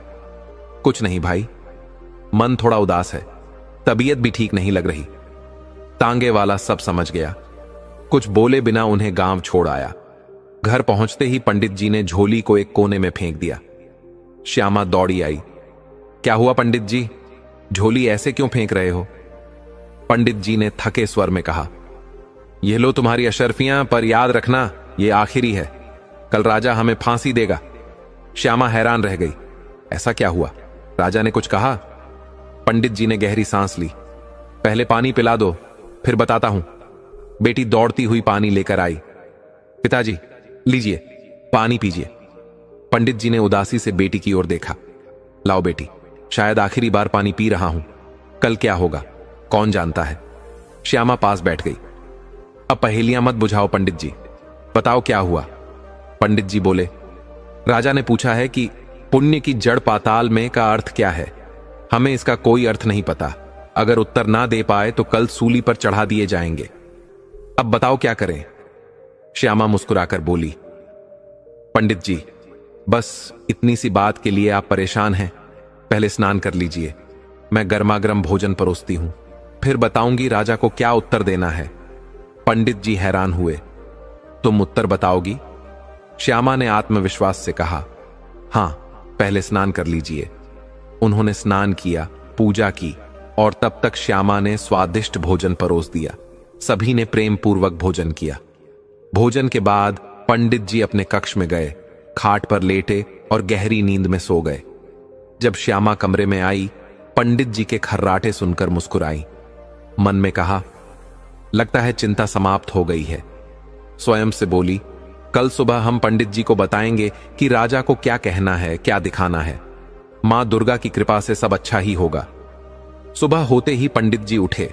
कुछ नहीं भाई, मन थोड़ा उदास है, तबीयत भी ठीक नहीं लग रही। तांगे वाला सब समझ गया। कुछ बोले बिना उन्हें गांव छोड़ आया। घर पहुंचते ही पंडित जी ने झोली को एक कोने में फेंक दिया। श्यामा दौड़ी आई। क्या हुआ पंडित जी, झोली ऐसे क्यों फेंक रहे हो? पंडित जी ने थके स्वर में कहा, ये लो तुम्हारी अशर्फियां, पर याद रखना ये आखिरी है, कल राजा हमें फांसी देगा। श्यामा हैरान रह गई। ऐसा क्या हुआ? राजा ने कुछ कहा? पंडित जी ने गहरी सांस ली। पहले पानी पिला दो, फिर बताता हूं। बेटी दौड़ती हुई पानी लेकर आई। पिताजी, लीजिए, पानी पीजिए। पंडित जी ने उदासी से बेटी की ओर देखा। लाओ बेटी, शायद आखिरी बार पानी पी रहा हूं, कल क्या होगा कौन जानता है। श्यामा पास बैठ गई। अब पहेलियां मत बुझाओ पंडित जी, बताओ क्या हुआ। पंडित जी बोले, राजा ने पूछा है कि पुण्य की जड़ पाताल में का अर्थ क्या है। हमें इसका कोई अर्थ नहीं पता। अगर उत्तर ना दे पाए तो कल सूली पर चढ़ा दिए जाएंगे। अब बताओ क्या करें। श्यामा मुस्कुराकर बोली, पंडित जी, बस इतनी सी बात के लिए आप परेशान हैं। पहले स्नान कर लीजिए, मैं गर्मागर्म भोजन परोसती हूं, फिर बताऊंगी राजा को क्या उत्तर देना है। पंडित जी हैरान हुए। तुम उत्तर बताओगी? श्यामा ने आत्मविश्वास से कहा, हां, पहले स्नान कर लीजिए। उन्होंने स्नान किया, पूजा की, और तब तक श्यामा ने स्वादिष्ट भोजन परोस दिया। सभी ने प्रेम पूर्वक भोजन किया। भोजन के बाद पंडित जी अपने कक्ष में गए, खाट पर लेटे और गहरी नींद में सो गए। जब श्यामा कमरे में आई, पंडित जी के खर्राटे सुनकर मुस्कुराई। मन में कहा, लगता है चिंता समाप्त हो गई है। स्वयं से बोली, कल सुबह हम पंडित जी को बताएंगे कि राजा को क्या कहना है, क्या दिखाना है। मां दुर्गा की कृपा से सब अच्छा ही होगा। सुबह होते ही पंडित जी उठे,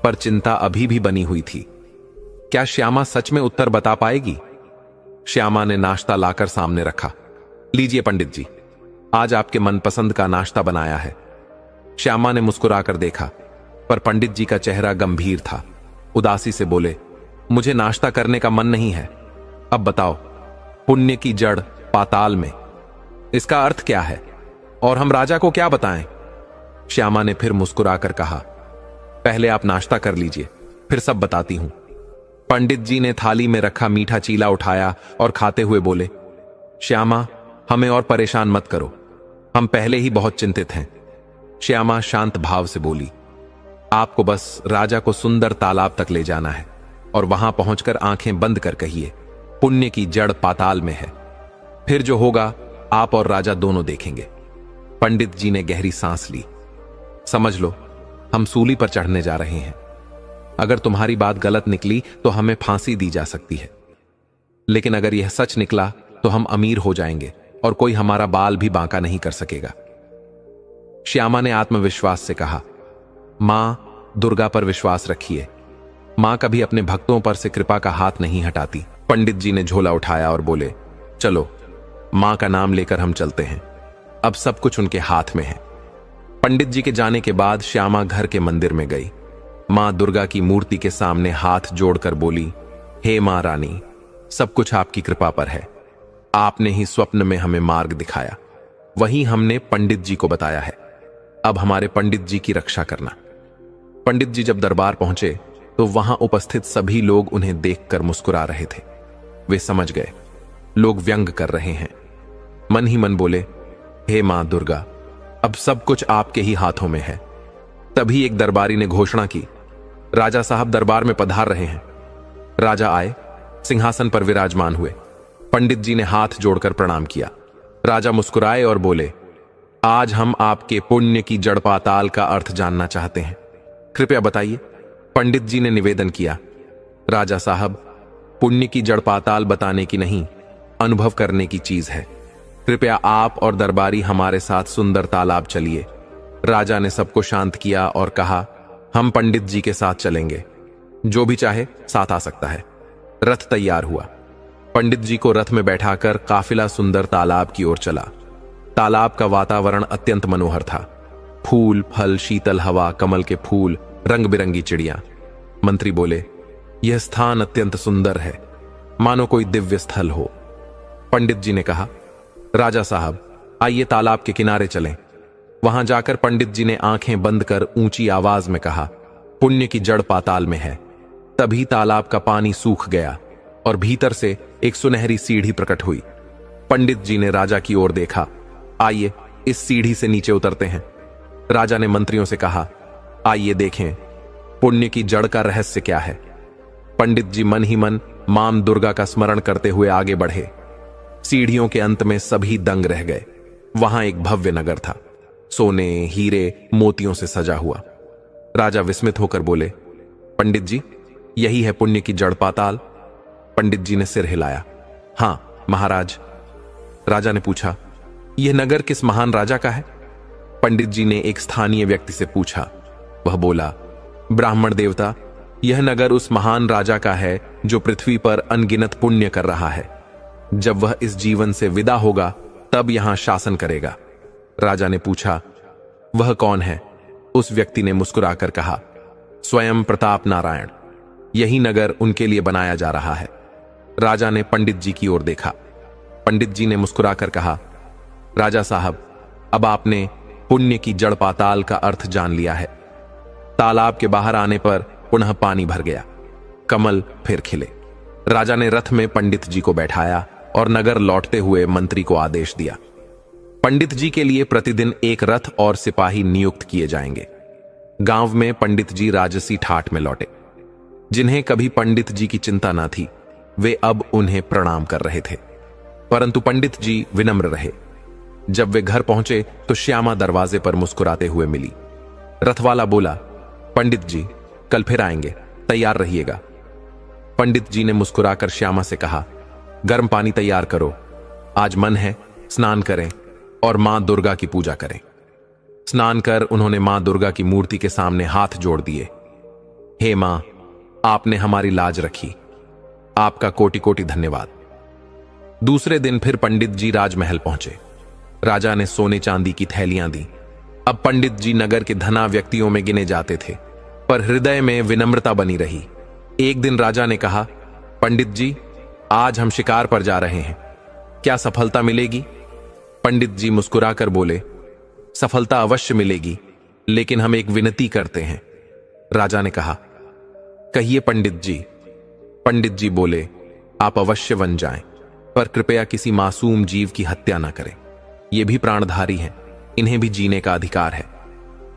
पर चिंता अभी भी बनी हुई थी। क्या श्यामा सच में उत्तर बता पाएगी? श्यामा ने नाश्ता लाकर सामने रखा। लीजिए पंडित जी, आज आपके मनपसंद का नाश्ता बनाया है। श्यामा ने मुस्कुराकर देखा, पर पंडित जी का चेहरा गंभीर था। उदासी से बोले, मुझे नाश्ता करने का मन नहीं है। अब बताओ, पुण्य की जड़ पाताल में, इसका अर्थ क्या है, और हम राजा को क्या बताएं? श्यामा ने फिर मुस्कुराकर कहा, पहले आप नाश्ता कर लीजिए, फिर सब बताती हूं। पंडित जी ने थाली में रखा मीठा चीला उठाया और खाते हुए बोले, श्यामा, हमें और परेशान मत करो, हम पहले ही बहुत चिंतित हैं। श्यामा शांत भाव से बोली, आपको बस राजा को सुंदर तालाब तक ले जाना है और वहां पहुंचकर आंखें बंद कर कहिए, पुण्य की जड़ पाताल में है। फिर जो होगा आप और राजा दोनों देखेंगे। पंडित जी ने गहरी सांस ली। समझ लो, हम सूली पर चढ़ने जा रहे हैं। अगर तुम्हारी बात गलत निकली तो हमें फांसी दी जा सकती है, लेकिन अगर यह सच निकला तो हम अमीर हो जाएंगे और कोई हमारा बाल भी बांका नहीं कर सकेगा। श्यामा ने आत्मविश्वास से कहा, मां दुर्गा पर विश्वास रखिए, मां कभी अपने भक्तों पर से कृपा का हाथ नहीं हटाती। पंडित जी ने झोला उठाया और बोले, चलो, मां का नाम लेकर हम चलते हैं, अब सब कुछ उनके हाथ में है। पंडित जी के जाने के बाद श्यामा घर के मंदिर में गई। मां दुर्गा की मूर्ति के सामने हाथ जोड़कर बोली, हे मां रानी, सब कुछ आपकी कृपा पर है। आपने ही स्वप्न में हमें मार्ग दिखाया, वही हमने पंडित जी को बताया है। अब हमारे पंडित जी की रक्षा करना। पंडित जी जब दरबार पहुंचे तो वहां उपस्थित सभी लोग उन्हें देखकर मुस्कुरा रहे थे। वे समझ गए लोग व्यंग कर रहे हैं। मन ही मन बोले, हे मां दुर्गा, अब सब कुछ आपके ही हाथों में है। तभी एक दरबारी ने घोषणा की, राजा साहब दरबार में पधार रहे हैं। राजा आए, सिंहासन पर विराजमान हुए। पंडित जी ने हाथ जोड़कर प्रणाम किया। राजा मुस्कुराए और बोले, आज हम आपके पुण्य की जड़ पाताल का अर्थ जानना चाहते हैं, कृपया बताइए। पंडित जी ने निवेदन किया, राजा साहब, पुण्य की जड़ पाताल बताने की नहीं, अनुभव करने की चीज है। कृपया आप और दरबारी हमारे साथ सुंदर तालाब चलिए। राजा ने सबको शांत किया और कहा, हम पंडित जी के साथ चलेंगे, जो भी चाहे साथ आ सकता है। रथ तैयार हुआ। पंडित जी को रथ में बैठाकर काफिला सुंदर तालाब की ओर चला। तालाब का वातावरण अत्यंत मनोहर था। फूल, फल, शीतल हवा, कमल के फूल, रंग बिरंगी चिड़ियां। मंत्री बोले, यह स्थान अत्यंत सुंदर है, मानो कोई दिव्य स्थल हो। पंडित जी ने कहा, राजा साहब, आइए तालाब के किनारे चलें। वहां जाकर पंडित जी ने आंखें बंद कर ऊंची आवाज में कहा, पुण्य की जड़ पाताल में है। तभी तालाब का पानी सूख गया और भीतर से एक सुनहरी सीढ़ी प्रकट हुई। पंडित जी ने राजा की ओर देखा, आइए इस सीढ़ी से नीचे उतरते हैं। राजा ने मंत्रियों से कहा, आइए देखें पुण्य की जड़ का रहस्य क्या है। पंडित जी मन ही मन मां दुर्गा का स्मरण करते हुए आगे बढ़े। सीढ़ियों के अंत में सभी दंग रह गए। वहां एक भव्य नगर था, सोने, हीरे, मोतियों से सजा हुआ। राजा विस्मित होकर बोले, पंडित जी, यही है पुण्य की जड़ पाताल? पंडित जी ने सिर हिलाया, हां महाराज। राजा ने पूछा, यह नगर किस महान राजा का है? पंडित जी ने एक स्थानीय व्यक्ति से पूछा। वह बोला, ब्राह्मण देवता, यह नगर उस महान राजा का है जो पृथ्वी पर अनगिनत पुण्य कर रहा है। जब वह इस जीवन से विदा होगा तब यहां शासन करेगा। राजा ने पूछा, वह कौन है? उस व्यक्ति ने मुस्कुराकर कहा, स्वयं प्रताप नारायण। यही नगर उनके लिए बनाया जा रहा है। राजा ने पंडित जी की ओर देखा। पंडित जी ने मुस्कुराकर कहा, राजा साहब, अब आपने पुण्य की जड़ पाताल का अर्थ जान लिया है। तालाब के बाहर आने पर पुनः पानी भर गया, कमल फिर खिले। राजा ने रथ में पंडित जी को बैठाया और नगर लौटते हुए मंत्री को आदेश दिया, पंडित जी के लिए प्रतिदिन एक रथ और सिपाही नियुक्त किए जाएंगे। गांव में पंडित जी राजसी ठाठ में लौटे। जिन्हें कभी पंडित जी की चिंता न थी, वे अब उन्हें प्रणाम कर रहे थे, परंतु पंडित जी विनम्र रहे। जब वे घर पहुंचे तो श्यामा दरवाजे पर मुस्कुराते हुए मिली। रथवाला बोला, पंडित जी, कल फिर आएंगे, तैयार रहिएगा। पंडित जी ने मुस्कुराकर श्यामा से कहा, गर्म पानी तैयार करो, आज मन है स्नान करें और मां दुर्गा की पूजा करें। स्नान कर उन्होंने मां दुर्गा की मूर्ति के सामने हाथ जोड़ दिए। हे मां, आपने हमारी लाज रखी, आपका कोटि कोटि धन्यवाद। दूसरे दिन फिर पंडित जी राजमहल पहुंचे। राजा ने सोने चांदी की थैलियां दी। अब पंडित जी नगर के धना व्यक्तियों में गिने जाते थे, पर हृदय में विनम्रता बनी रही। एक दिन राजा ने कहा, पंडित जी, आज हम शिकार पर जा रहे हैं, क्या सफलता मिलेगी? पंडित जी मुस्कुराकर बोले, सफलता अवश्य मिलेगी, लेकिन हम एक विनती करते हैं। राजा ने कहा, कहिए पंडित जी। पंडित जी बोले, आप अवश्य वन जाएं, पर कृपया किसी मासूम जीव की हत्या न करें। ये भी प्राणधारी हैं, इन्हें भी जीने का अधिकार है।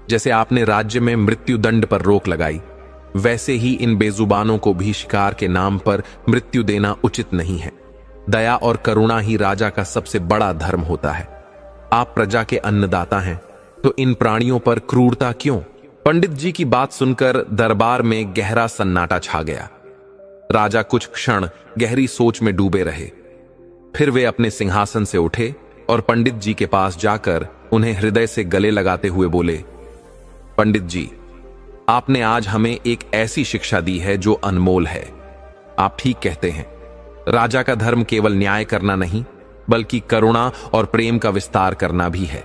जैसे आपने राज्य में मृत्यु दंड पर रोक लगाई, वैसे ही इन बेजुबानों को भी शिकार के नाम पर मृत्यु देना उचित नहीं है। दया और करुणा ही राजा का सबसे बड़ा धर्म होता है। आप प्रजा के अन्नदाता हैं, तो इन प्राणियों पर क्रूरता क्यों? पंडित जी की बात सुनकर दरबार में गहरा सन्नाटा छा गया। राजा कुछ क्षण गहरी सोच में डूबे रहे। फिर वे अपने सिंहासन से उठे और पंडित जी के पास जाकर उन्हें हृदय से गले लगाते हुए बोले, पंडित जी, आपने आज हमें एक ऐसी शिक्षा दी है जो अनमोल है। आप ठीक कहते हैं, राजा का धर्म केवल न्याय करना नहीं, बल्कि करुणा और प्रेम का विस्तार करना भी है।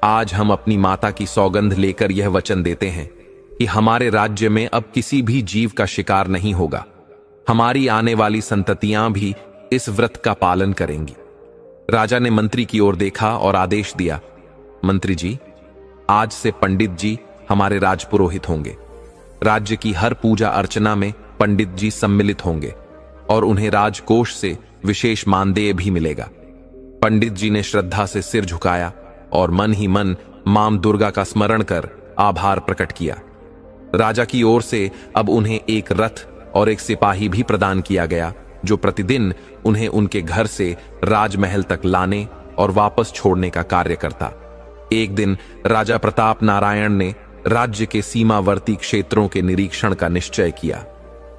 आज हम अपनी माता की सौगंध लेकर यह वचन देते हैं कि हमारे राज्य में अब किसी भी जीव का शिकार नहीं होगा। हमारी आने वाली संततियां भी इस व्रत का पालन करेंगी। राजा ने मंत्री की ओर देखा और आदेश दिया, मंत्री जी, आज से पंडित जी हमारे राजपुरोहित होंगे। राज्य की हर पूजा अर्चना में पंडित जी सम्मिलित होंगे और उन्हें राजकोष से विशेष मानदेय भी मिलेगा। पंडित जी ने श्रद्धा से सिर झुकाया और मन ही मन मां दुर्गा का स्मरण कर आभार प्रकट किया। राजा की ओर से अब उन्हें एक रथ और एक सिपाही भी प्रदान किया गया, जो प्रतिदिन उन्हें उनके घर से राजमहल तक लाने और वापस छोड़ने का कार्य करता। एक दिन राजा प्रताप नारायण ने राज्य के सीमावर्ती क्षेत्रों के निरीक्षण का निश्चय किया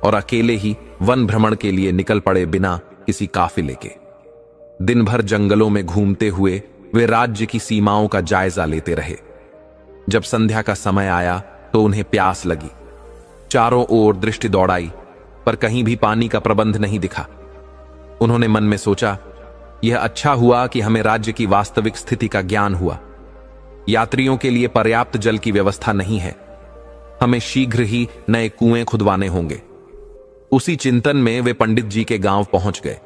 और अकेले ही वन भ्रमण के लिए निकल पड़े, बिना किसी काफिले के। दिन भर जंगलों में घूमते हुए वे राज्य की सीमाओं का जायजा लेते रहे। जब संध्या का समय आया तो उन्हें प्यास लगी। चारों ओर दृष्टि दौड़ाई, पर कहीं भी पानी का प्रबंध नहीं दिखा। उन्होंने मन में सोचा, यह अच्छा हुआ कि हमें राज्य की वास्तविक स्थिति का ज्ञान हुआ। यात्रियों के लिए पर्याप्त जल की व्यवस्था नहीं है। हमें शीघ्र ही नए कुएं खुदवाने होंगे। उसी चिंतन में वे पंडित जी के गांव पहुंच गए।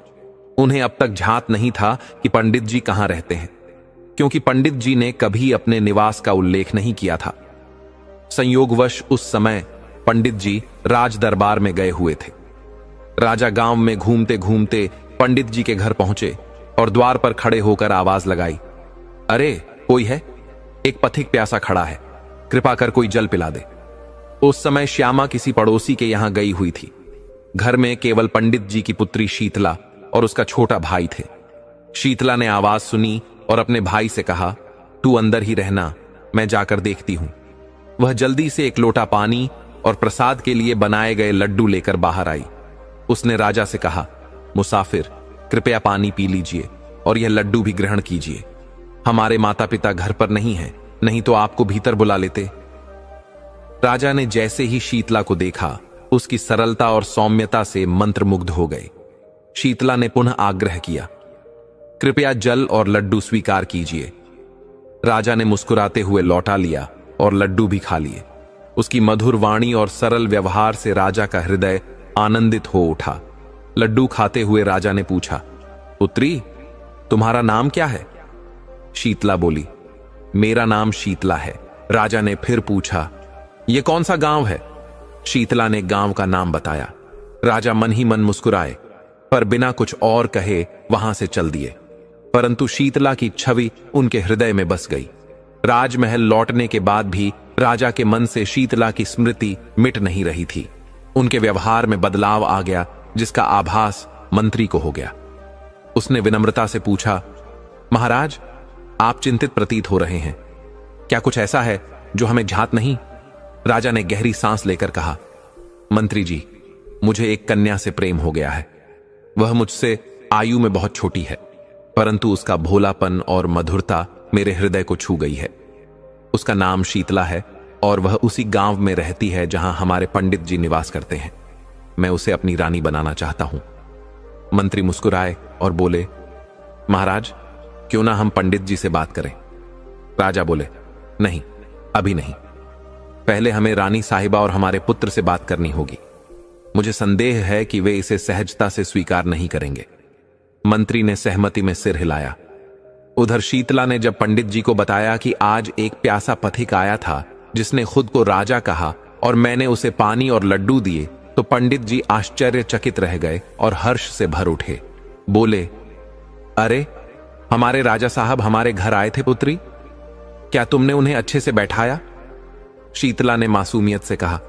उन्हें अब तक झात नहीं था कि पंडित जी कहां रहते हैं, क्योंकि पंडित जी ने कभी अपने निवास का उल्लेख नहीं किया था। संयोगवश उस समय पंडित जी राज दरबार में गए हुए थे। राजा गांव में घूमते घूमते पंडित जी के घर पहुंचे और द्वार पर खड़े होकर आवाज लगाई, अरे कोई है? एक पथिक प्यासा खड़ा है, कृपा कर कोई जल पिला दे। उस समय श्यामा किसी पड़ोसी के यहां गई हुई थी। घर में केवल पंडित जी की पुत्री शीतला और उसका छोटा भाई थे। शीतला ने आवाज सुनी और अपने भाई से कहा, तू अंदर ही रहना, मैं जाकर देखती हूं। वह जल्दी से एक लोटा पानी और प्रसाद के लिए बनाए गए लड्डू लेकर बाहर आई। उसने राजा से कहा, मुसाफिर, कृपया पानी पी लीजिए और यह लड्डू भी ग्रहण कीजिए। हमारे माता पिता घर पर नहीं हैं, नहीं तो आपको भीतर बुला लेते। राजा ने जैसे ही शीतला को देखा, उसकी सरलता और सौम्यता से मंत्रमुग्ध हो गए। शीतला ने पुनः आग्रह किया, कृपया जल और लड्डू स्वीकार कीजिए। राजा ने मुस्कुराते हुए लौटा लिया और लड्डू भी खा लिए। उसकी मधुर वाणी और सरल व्यवहार से राजा का हृदय आनंदित हो उठा। लड्डू खाते हुए राजा ने पूछा, पुत्री, तुम्हारा नाम क्या है? शीतला बोली, मेरा नाम शीतला है। राजा ने फिर पूछा, यह कौन सा गांव है? शीतला ने गांव का नाम बताया। राजा मन ही मन मुस्कुराए, पर बिना कुछ और कहे वहां से चल दिए। परंतु शीतला की छवि उनके हृदय में बस गई। राजमहल लौटने के बाद भी राजा के मन से शीतला की स्मृति मिट नहीं रही थी। उनके व्यवहार में बदलाव आ गया, जिसका आभास मंत्री को हो गया। उसने विनम्रता से पूछा, महाराज, आप चिंतित प्रतीत हो रहे हैं। क्या कुछ ऐसा है जो हमें झात नहीं? राजा ने गहरी सांस लेकर कहा, मंत्री जी, मुझे एक कन्या से प्रेम हो गया है। वह मुझसे आयु में बहुत छोटी है, परंतु उसका भोलापन और मधुरता मेरे हृदय को छू गई है। उसका नाम शीतला है और वह उसी गांव में रहती है जहां हमारे पंडित जी निवास करते हैं। मैं उसे अपनी रानी बनाना चाहता हूं। मंत्री मुस्कुराए और बोले, महाराज, क्यों ना हम पंडित जी से बात करें? राजा बोले, नहीं, अभी नहीं। पहले हमें रानी साहिबा और हमारे पुत्र से बात करनी होगी। मुझे संदेह है कि वे इसे सहजता से स्वीकार नहीं करेंगे। मंत्री ने सहमति में सिर हिलाया। उधर शीतला ने जब पंडित जी को बताया कि आज एक प्यासा पथिक आया था जिसने खुद को राजा कहा और मैंने उसे पानी और लड्डू दिए, तो पंडित जी आश्चर्यचकित रह गए और हर्ष से भर उठे। बोले, अरे, हमारे राजा साहब हमारे घर आए थे पुत्री, क्या तुमने उन्हें अच्छे से बैठाया? शीतला ने मासूमियत से कहा,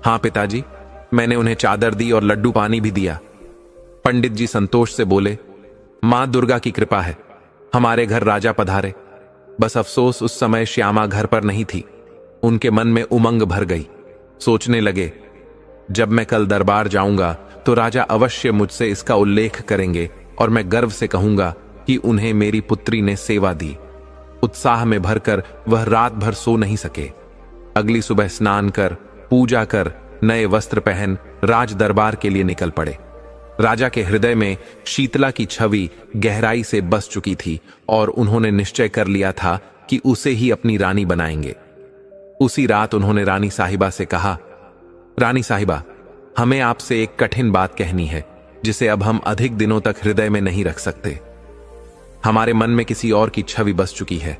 हां पिताजी, मैंने उन्हें चादर दी और लड्डू पानी भी दिया। पंडित जी संतोष से बोले, मां दुर्गा की कृपा है, हमारे घर राजा पधारे। बस अफसोस उस समय श्यामा घर पर नहीं थी। उनके मन में उमंग भर गई। सोचने लगे, जब मैं कल दरबार जाऊंगा तो राजा अवश्य मुझसे इसका उल्लेख करेंगे और मैं गर्व से कहूंगा कि उन्हें मेरी पुत्री ने सेवा दी। उत्साह में भरकर वह रात भर सो नहीं सके। अगली सुबह स्नान कर, पूजा कर, नए वस्त्र पहन राज दरबार के लिए निकल पड़े। राजा के हृदय में शीतला की छवि गहराई से बस चुकी थी और उन्होंने निश्चय कर लिया था कि उसे ही अपनी रानी बनाएंगे। उसी रात उन्होंने रानी साहिबा से कहा, रानी साहिबा, हमें आपसे एक कठिन बात कहनी है जिसे अब हम अधिक दिनों तक हृदय में नहीं रख सकते। हमारे मन में किसी और की छवि बस चुकी है।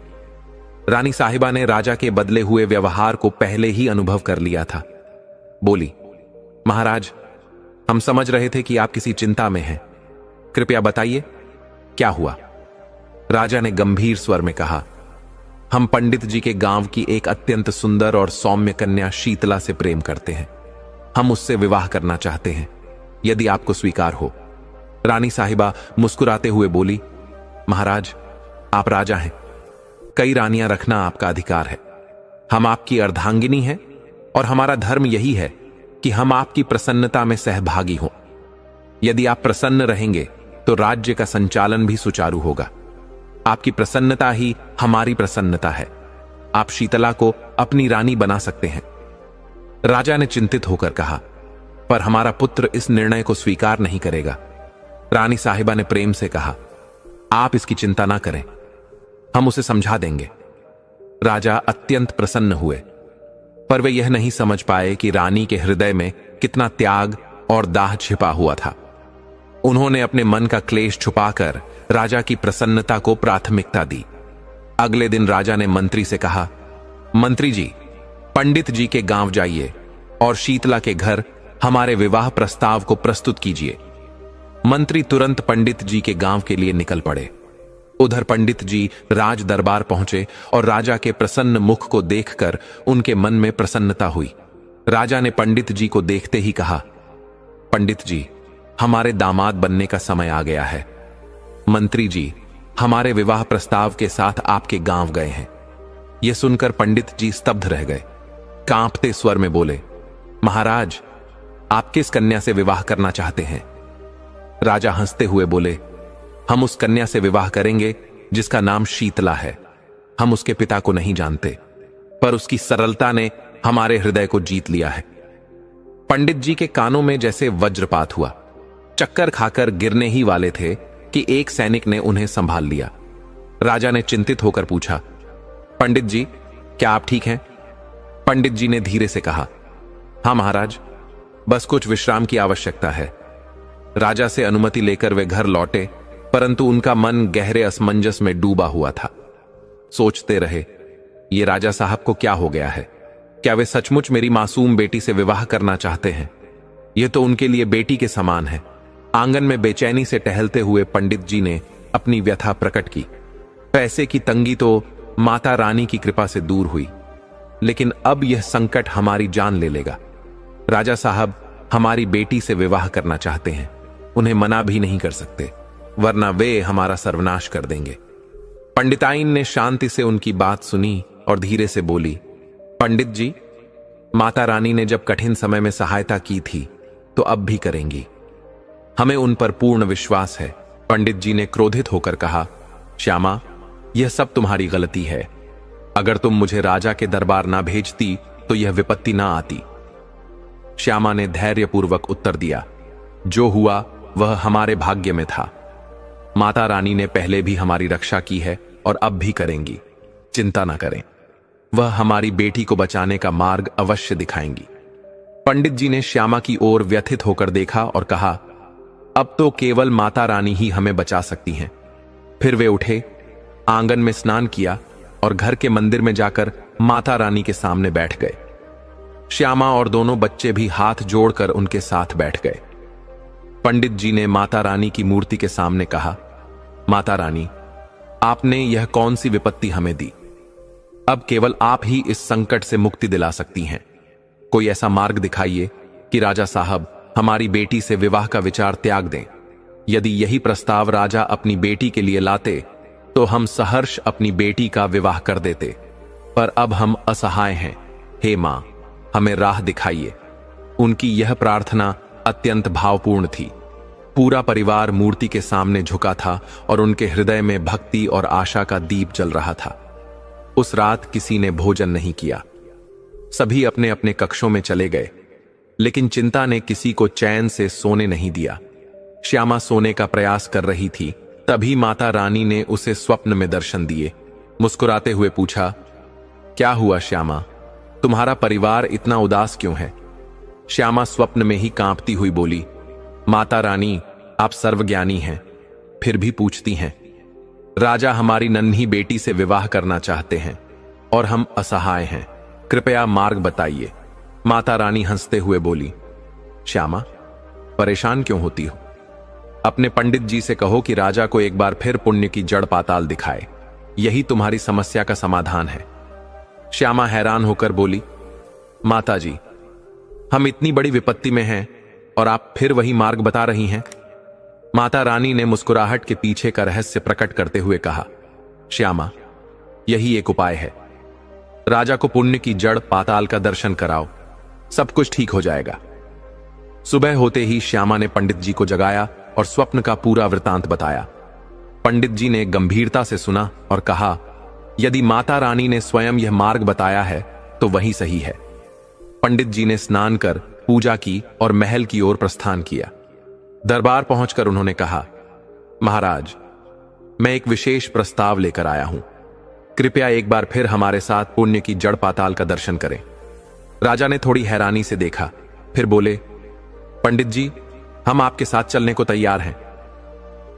रानी साहिबा ने राजा के बदले हुए व्यवहार को पहले ही अनुभव कर लिया था। बोली, महाराज, हम समझ रहे थे कि आप किसी चिंता में हैं। कृपया बताइए क्या हुआ। राजा ने गंभीर स्वर में कहा, हम पंडित जी के गांव की एक अत्यंत सुंदर और सौम्य कन्या शीतला से प्रेम करते हैं। हम उससे विवाह करना चाहते हैं, यदि आपको स्वीकार हो। रानी साहिबा मुस्कुराते हुए बोली, महाराज, आप राजा हैं, कई रानियां रखना आपका अधिकार है। हम आपकी अर्धांगिनी हैं और हमारा धर्म यही है कि हम आपकी प्रसन्नता में सहभागी हों। यदि आप प्रसन्न रहेंगे तो राज्य का संचालन भी सुचारू होगा। आपकी प्रसन्नता ही हमारी प्रसन्नता है। आप शीतला को अपनी रानी बना सकते हैं। राजा ने चिंतित होकर कहा, पर हमारा पुत्र इस निर्णय को स्वीकार नहीं करेगा। रानी साहिबा ने प्रेम से कहा, आप इसकी चिंता ना करें, हम उसे समझा देंगे। राजा अत्यंत प्रसन्न हुए, पर वे यह नहीं समझ पाए कि रानी के हृदय में कितना त्याग और दाह छिपा हुआ था। उन्होंने अपने मन का क्लेश छुपाकर राजा की प्रसन्नता को प्राथमिकता दी। अगले दिन राजा ने मंत्री से कहा, मंत्री जी, पंडित जी के गांव जाइए और शीतला के घर हमारे विवाह प्रस्ताव को प्रस्तुत कीजिए। मंत्री तुरंत पंडित जी के गांव के लिए निकल पड़े। उधर पंडित जी राज दरबार पहुंचे और राजा के प्रसन्न मुख को देखकर उनके मन में प्रसन्नता हुई। राजा ने पंडित जी को देखते ही कहा, पंडित जी, हमारे दामाद बनने का समय आ गया है। मंत्री जी हमारे विवाह प्रस्ताव के साथ आपके गांव गए हैं। यह सुनकर पंडित जी स्तब्ध रह गए। कांपते स्वर में बोले, महाराज, आप किस कन्या से विवाह करना चाहते हैं? राजा हंसते हुए बोले, हम उस कन्या से विवाह करेंगे जिसका नाम शीतला है। हम उसके पिता को नहीं जानते, पर उसकी सरलता ने हमारे हृदय को जीत लिया है। पंडित जी के कानों में जैसे वज्रपात हुआ। चक्कर खाकर गिरने ही वाले थे कि एक सैनिक ने उन्हें संभाल लिया। राजा ने चिंतित होकर पूछा, पंडित जी, क्या आप ठीक हैं? पंडित जी ने धीरे से कहा, हां महाराज, बस कुछ विश्राम की आवश्यकता है। राजा से अनुमति लेकर वे घर लौटे, परंतु उनका मन गहरे असमंजस में डूबा हुआ था। सोचते रहे, ये राजा साहब को क्या हो गया है? क्या वे सचमुच मेरी मासूम बेटी से विवाह करना चाहते हैं? यह तो उनके लिए बेटी के समान है। आंगन में बेचैनी से टहलते हुए पंडित जी ने अपनी व्यथा प्रकट की। पैसे की तंगी तो माता रानी की कृपा से दूर हुई, लेकिन अब यह संकट हमारी जान ले लेगा। राजा साहब हमारी बेटी से विवाह करना चाहते हैं, उन्हें मना भी नहीं कर सकते, वरना वे हमारा सर्वनाश कर देंगे। पंडिताइन ने शांति से उनकी बात सुनी और धीरे से बोली, पंडित जी, माता रानी ने जब कठिन समय में सहायता की थी तो अब भी करेंगी। हमें उन पर पूर्ण विश्वास है। पंडित जी ने क्रोधित होकर कहा, श्यामा, यह सब तुम्हारी गलती है। अगर तुम मुझे राजा के दरबार ना भेजती तो यह विपत्ति ना आती। श्यामा ने धैर्यपूर्वक उत्तर दिया, जो हुआ वह हमारे भाग्य में था। माता रानी ने पहले भी हमारी रक्षा की है और अब भी करेंगी। चिंता ना करें, वह हमारी बेटी को बचाने का मार्ग अवश्य दिखाएंगी। पंडित जी ने श्यामा की ओर व्यथित होकर देखा और कहा, अब तो केवल माता रानी ही हमें बचा सकती हैं। फिर वे उठे, आंगन में स्नान किया और घर के मंदिर में जाकर माता रानी के सामने बैठ गए। श्यामा और दोनों बच्चे भी हाथ जोड़कर उनके साथ बैठ गए। पंडित जी ने माता रानी की मूर्ति के सामने कहा, माता रानी, आपने यह कौन सी विपत्ति हमें दी? अब केवल आप ही इस संकट से मुक्ति दिला सकती हैं। कोई ऐसा मार्ग दिखाइए कि राजा साहब हमारी बेटी से विवाह का विचार त्याग दें। यदि यही प्रस्ताव राजा अपनी बेटी के लिए लाते तो हम सहर्ष अपनी बेटी का विवाह कर देते, पर अब हम असहाय हैं। हे मां, हमें राह दिखाइए। उनकी यह प्रार्थना अत्यंत भावपूर्ण थी। पूरा परिवार मूर्ति के सामने झुका था और उनके हृदय में भक्ति और आशा का दीप जल रहा था। उस रात किसी ने भोजन नहीं किया। सभी अपने अपने कक्षों में चले गए, लेकिन चिंता ने किसी को चैन से सोने नहीं दिया। श्यामा सोने का प्रयास कर रही थी, तभी माता रानी ने उसे स्वप्न में दर्शन दिए। मुस्कुराते हुए पूछा, क्या हुआ श्यामा, तुम्हारा परिवार इतना उदास क्यों है? श्यामा स्वप्न में ही कांपती हुई बोली, माता रानी, आप सर्वज्ञानी हैं, फिर भी पूछती हैं। राजा हमारी नन्ही बेटी से विवाह करना चाहते हैं और हम असहाय हैं, कृपया मार्ग बताइए। माता रानी हंसते हुए बोली, श्यामा, परेशान क्यों होती हो? अपने पंडित जी से कहो कि राजा को एक बार फिर पुण्य की जड़ पाताल दिखाए, यही तुम्हारी समस्या का समाधान है। श्यामा हैरान होकर बोली, माता जी, हम इतनी बड़ी विपत्ति में हैं और आप फिर वही मार्ग बता रही हैं। माता रानी ने मुस्कुराहट के पीछे का रहस्य प्रकट करते हुए कहा, श्यामा, यही एक उपाय है। राजा को पुण्य की जड़ पाताल का दर्शन कराओ, सब कुछ ठीक हो जाएगा। सुबह होते ही श्यामा ने पंडित जी को जगाया और स्वप्न का पूरा वृतांत बताया। पंडित जी ने गंभीरता से सुना और कहा, यदि माता रानी ने स्वयं यह मार्ग बताया है तो वही सही है। पंडित जी ने स्नान कर पूजा की और महल की ओर प्रस्थान किया। दरबार पहुंचकर उन्होंने कहा, महाराज, मैं एक विशेष प्रस्ताव लेकर आया हूं, कृपया एक बार फिर हमारे साथ पुण्य की जड़ पाताल का दर्शन करें। राजा ने थोड़ी हैरानी से देखा, फिर बोले, पंडित जी, हम आपके साथ चलने को तैयार हैं।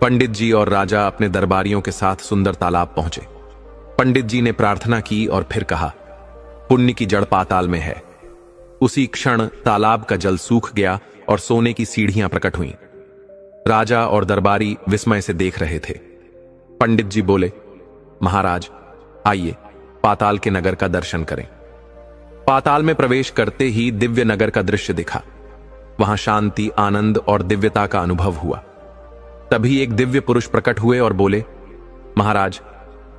पंडित जी और राजा अपने दरबारियों के साथ सुंदर तालाब पहुंचे। पंडित जी ने प्रार्थना की और फिर कहा, पुण्य की जड़ पाताल में है। उसी क्षण तालाब का जल सूख गया और सोने की सीढ़ियां प्रकट हुईं। राजा और दरबारी विस्मय से देख रहे थे। पंडित जी बोले, महाराज, आइए पाताल के नगर का दर्शन करें। पाताल में प्रवेश करते ही दिव्य नगर का दृश्य दिखा। वहां शांति, आनंद और दिव्यता का अनुभव हुआ। तभी एक दिव्य पुरुष प्रकट हुए और बोले, महाराज,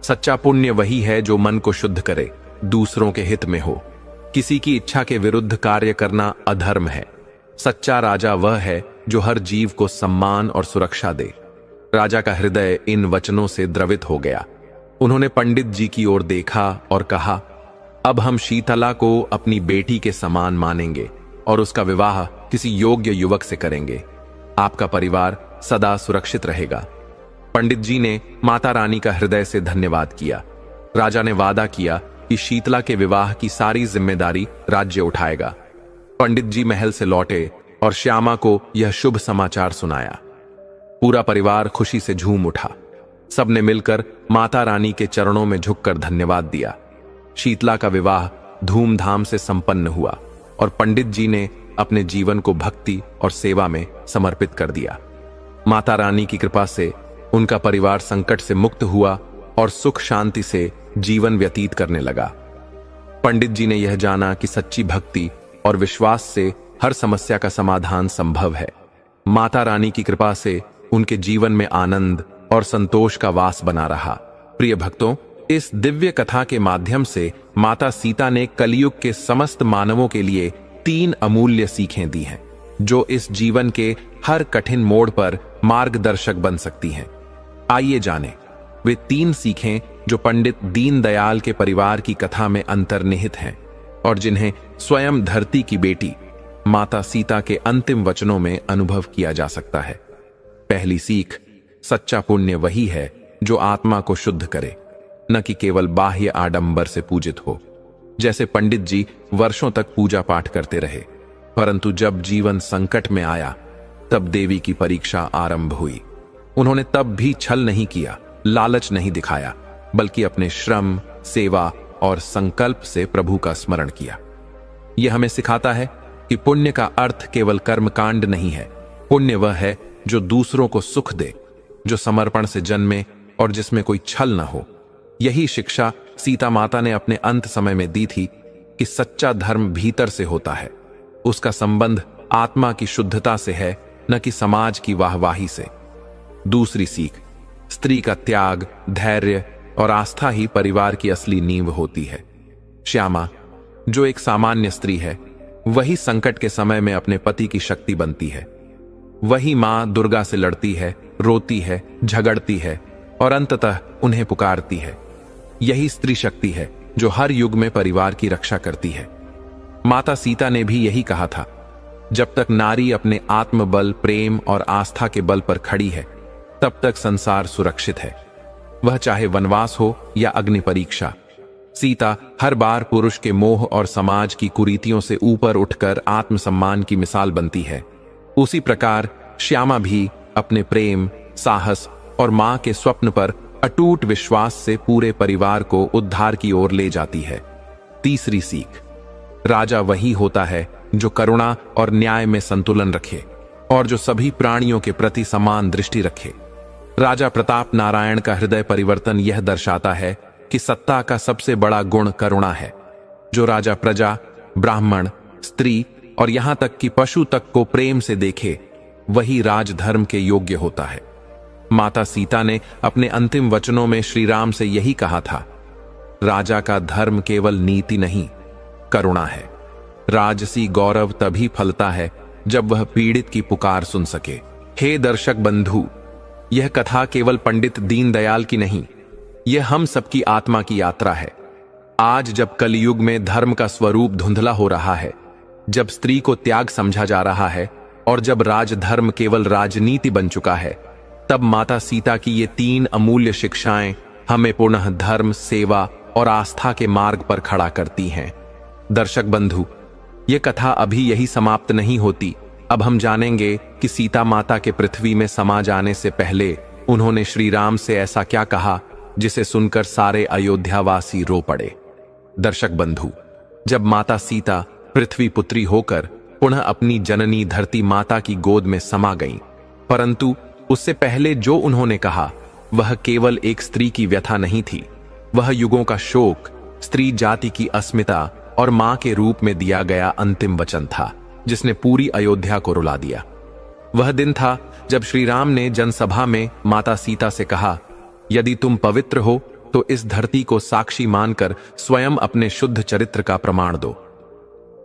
सच्चा पुण्य वही है जो मन को शुद्ध करे, दूसरों के हित में हो। किसी की इच्छा के विरुद्ध कार्य करना अधर्म है। सच्चा राजा वह है जो हर जीव को सम्मान और सुरक्षा दे। राजा का हृदय इन वचनों से द्रवित हो गया। उन्होंने पंडित जी की ओर देखा और कहा, अब हम शीतला को अपनी बेटी के समान मानेंगे और उसका विवाह किसी योग्य युवक से करेंगे। आपका परिवार सदा सुरक्षित रहेगा। पंडित जी ने माता रानी का हृदय से धन्यवाद किया। राजा ने वादा किया कि शीतला के विवाह की सारी जिम्मेदारी राज्य उठाएगा। पंडित जी महल से लौटे और श्यामा को यह शुभ समाचार सुनाया। पूरा परिवार खुशी से झूम उठा। सबने मिलकर माता रानी के चरणों में झुककर धन्यवाद दिया। शीतला का विवाह धूमधाम से संपन्न हुआ और पंडित जी ने अपने जीवन को भक्ति और सेवा में समर्पित कर दिया। माता रानी की कृपा से उनका परिवार संकट से मुक्त हुआ और सुख शांति से जीवन व्यतीत करने लगा। पंडित जी ने यह जाना कि सच्ची भक्ति और विश्वास से हर समस्या का समाधान संभव है। माता रानी की कृपा से उनके जीवन में आनंद और संतोष का वास बना रहा। प्रिय भक्तों, इस दिव्य कथा के माध्यम से माता सीता ने कलयुग के समस्त मानवों के लिए 3 अमूल्य सीखें दी हैं, जो इस जीवन के हर कठिन मोड़ पर मार्गदर्शक बन सकती हैं। आइए जानें वे 3 सीखें जो पंडित दीनदयाल के परिवार की कथा में अंतर्निहित हैं और जिन्हें स्वयं धरती की बेटी माता सीता के अंतिम वचनों में अनुभव किया जा सकता है। पहली सीख, सच्चा पुण्य वही है जो आत्मा को शुद्ध करे, न कि केवल बाह्य आडंबर से पूजित हो। जैसे पंडित जी वर्षों तक पूजा पाठ करते रहे, परंतु जब जीवन संकट में आया तब देवी की परीक्षा आरंभ हुई। उन्होंने तब भी छल नहीं किया, लालच नहीं दिखाया, बल्कि अपने श्रम, सेवा और संकल्प से प्रभु का स्मरण किया। यह हमें सिखाता है कि पुण्य का अर्थ केवल कर्मकांड नहीं है। पुण्य वह है जो दूसरों को सुख दे, जो समर्पण से जन्मे और जिसमें कोई छल न हो। यही शिक्षा सीता माता ने अपने अंत समय में दी थी कि सच्चा धर्म भीतर से होता है, उसका संबंध आत्मा की शुद्धता से है, न कि समाज की वाहवाही से। दूसरी सीख, स्त्री का त्याग, धैर्य और आस्था ही परिवार की असली नींव होती है। श्यामा, जो एक सामान्य स्त्री है, वही संकट के समय में अपने पति की शक्ति बनती है। वही मां दुर्गा से लड़ती है, रोती है, झगड़ती है और अंततः उन्हें पुकारती है। यही स्त्री शक्ति है जो हर युग में परिवार की रक्षा करती है। माता सीता ने भी यही कहा था, जब तक नारी अपने आत्मबल, प्रेम और आस्था के बल पर खड़ी है, तब तक संसार सुरक्षित है। वह चाहे वनवास हो या अग्नि परीक्षा। सीता हर बार पुरुष के मोह और समाज की कुरीतियों से ऊपर उठकर आत्मसम्मान की मिसाल बनती है। उसी प्रकार श्यामा भी अपने प्रेम, साहस और मां के स्वप्न पर अटूट विश्वास से पूरे परिवार को उद्धार की ओर ले जाती है। तीसरी सीख, राजा वही होता है जो करुणा और न्याय में संतुलन रखे और जो सभी प्राणियों के प्रति समान दृष्टि रखे। राजा प्रताप नारायण का हृदय परिवर्तन यह दर्शाता है कि सत्ता का सबसे बड़ा गुण करुणा है। जो राजा प्रजा, ब्राह्मण, स्त्री और यहां तक कि पशु तक को प्रेम से देखे, वही राजधर्म के योग्य होता है। माता सीता ने अपने अंतिम वचनों में श्री राम से यही कहा था, राजा का धर्म केवल नीति नहीं, करुणा है। राजसी गौरव तभी फलता है जब वह पीड़ित की पुकार सुन सके। हे दर्शक बंधु, यह कथा केवल पंडित दीनदयाल की नहीं, यह हम सबकी आत्मा की यात्रा है। आज जब कलयुग में धर्म का स्वरूप धुंधला हो रहा है, जब स्त्री को त्याग समझा जा रहा है और जब राजधर्म केवल राजनीति बन चुका है, तब माता सीता की ये 3 अमूल्य शिक्षाएं हमें पुनः धर्म, सेवा और आस्था के मार्ग पर खड़ा करती हैं। दर्शक बंधु, ये कथा अभी यही समाप्त नहीं होती। अब हम जानेंगे कि सीता माता के पृथ्वी में समा जाने से पहले उन्होंने श्री राम से ऐसा क्या कहा जिसे सुनकर सारे अयोध्यावासी रो पड़े। दर्शक बंधु, जब माता सीता पृथ्वी पुत्री होकर पुनः अपनी जननी धरती माता की गोद में समा गईं, परंतु उससे पहले जो उन्होंने कहा वह केवल एक स्त्री की व्यथा नहीं थी, वह युगों का शोक, स्त्री जाति की अस्मिता और मां के रूप में दिया गया अंतिम वचन था, जिसने पूरी अयोध्या को रुला दिया। वह दिन था जब श्री राम ने जनसभा में माता सीता से कहा, यदि तुम पवित्र हो तो इस धरती को साक्षी मानकर स्वयं अपने शुद्ध चरित्र का प्रमाण दो।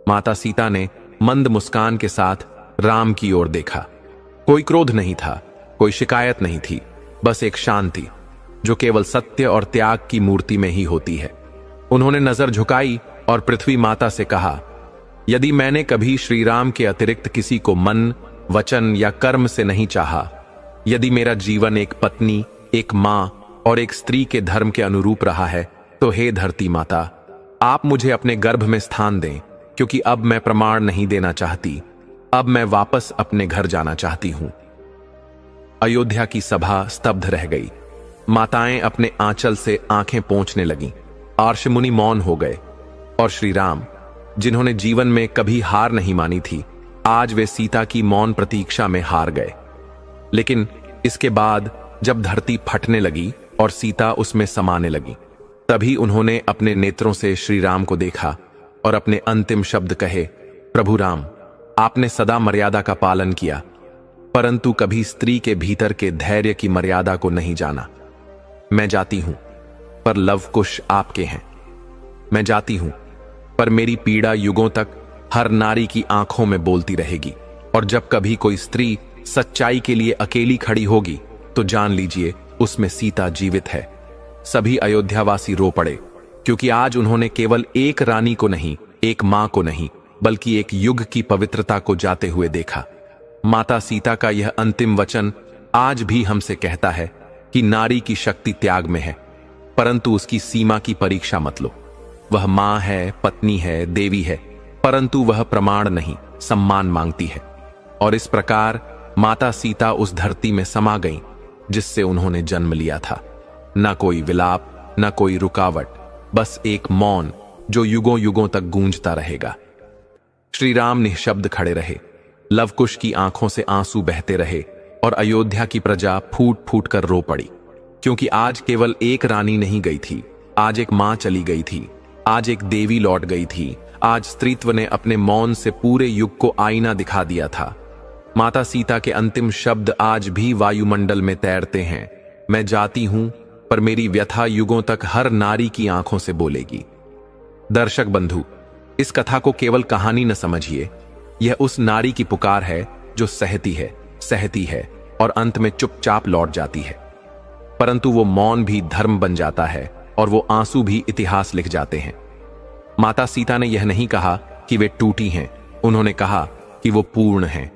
माता सीता ने मंद मुस्कान के साथ राम की ओर देखा। कोई क्रोध नहीं था, कोई शिकायत नहीं थी, बस एक शांति जो केवल सत्य और त्याग की मूर्ति में ही होती है। उन्होंने नजर झुकाई और पृथ्वी माता से कहा, यदि मैंने कभी श्री राम के अतिरिक्त किसी को मन, वचन या कर्म से नहीं चाहा, यदि मेरा जीवन एक पत्नी, एक मां और एक स्त्री के धर्म के अनुरूप रहा है, तो हे धरती माता, आप मुझे अपने गर्भ में स्थान दें, क्योंकि अब मैं प्रमाण नहीं देना चाहती, अब मैं वापस अपने घर जाना चाहती हूं। अयोध्या की सभा स्तब्ध रह गई। माताएं अपने आंचल से आंखें पोंछने लगीं। आर्ष मुनि मौन हो गए और श्री राम, जिन्होंने जीवन में कभी हार नहीं मानी थी, आज वे सीता की मौन प्रतीक्षा में हार गए। लेकिन इसके बाद जब धरती फटने लगी और सीता उसमें समाने लगी, तभी उन्होंने अपने नेत्रों से श्री राम को देखा और अपने अंतिम शब्द कहे, प्रभु राम, आपने सदा मर्यादा का पालन किया, परंतु कभी स्त्री के भीतर के धैर्य की मर्यादा को नहीं जाना। मैं जाती हूं, पर लवकुश आपके हैं। मैं जाती हूं, पर मेरी पीड़ा युगों तक हर नारी की आंखों में बोलती रहेगी। और जब कभी कोई स्त्री सच्चाई के लिए अकेली खड़ी होगी, तो जान लीजिए उसमें सीता जीवित है। सभी अयोध्यावासी रो पड़े, क्योंकि आज उन्होंने केवल एक रानी को नहीं, एक मां को नहीं, बल्कि एक युग की पवित्रता को जाते हुए देखा। माता सीता का यह अंतिम वचन आज भी हमसे कहता है कि नारी की शक्ति त्याग में है, परंतु उसकी सीमा की परीक्षा मत लो। वह मां है, पत्नी है, देवी है, परंतु वह प्रमाण नहीं, सम्मान मांगती है। और इस प्रकार माता सीता उस धरती में समा गईं जिससे उन्होंने जन्म लिया था। न कोई विलाप, न कोई रुकावट, बस एक मौन जो युगों युगों तक गूंजता रहेगा। श्री राम निःशब्द खड़े रहे। लवकुश की आंखों से आंसू बहते रहे और अयोध्या की प्रजा फूट फूट कर रो पड़ी, क्योंकि आज केवल एक रानी नहीं गई थी, आज एक मां चली गई थी, आज एक देवी लौट गई थी, आज स्त्रीत्व ने अपने मौन से पूरे युग को आईना दिखा दिया था। माता सीता के अंतिम शब्द आज भी वायुमंडल में तैरते हैं, मैं जाती हूं, पर मेरी व्यथा युगों तक हर नारी की आंखों से बोलेगी। दर्शक बंधु, इस कथा को केवल कहानी न समझिए, यह उस नारी की पुकार है जो सहती है और अंत में चुपचाप लौट जाती है। परंतु वो मौन भी धर्म बन जाता है और वो आंसू भी इतिहास लिख जाते हैं। माता सीता ने यह नहीं कहा कि वे टूटी हैं, उन्होंने कहा कि वो पूर्ण हैं,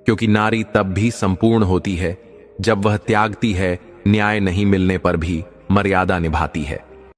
क्योंकि नारी तब भी संपूर्ण होती है जब वह त्यागती है न्याय नहीं मिलने पर भी मर्यादा निभाती है।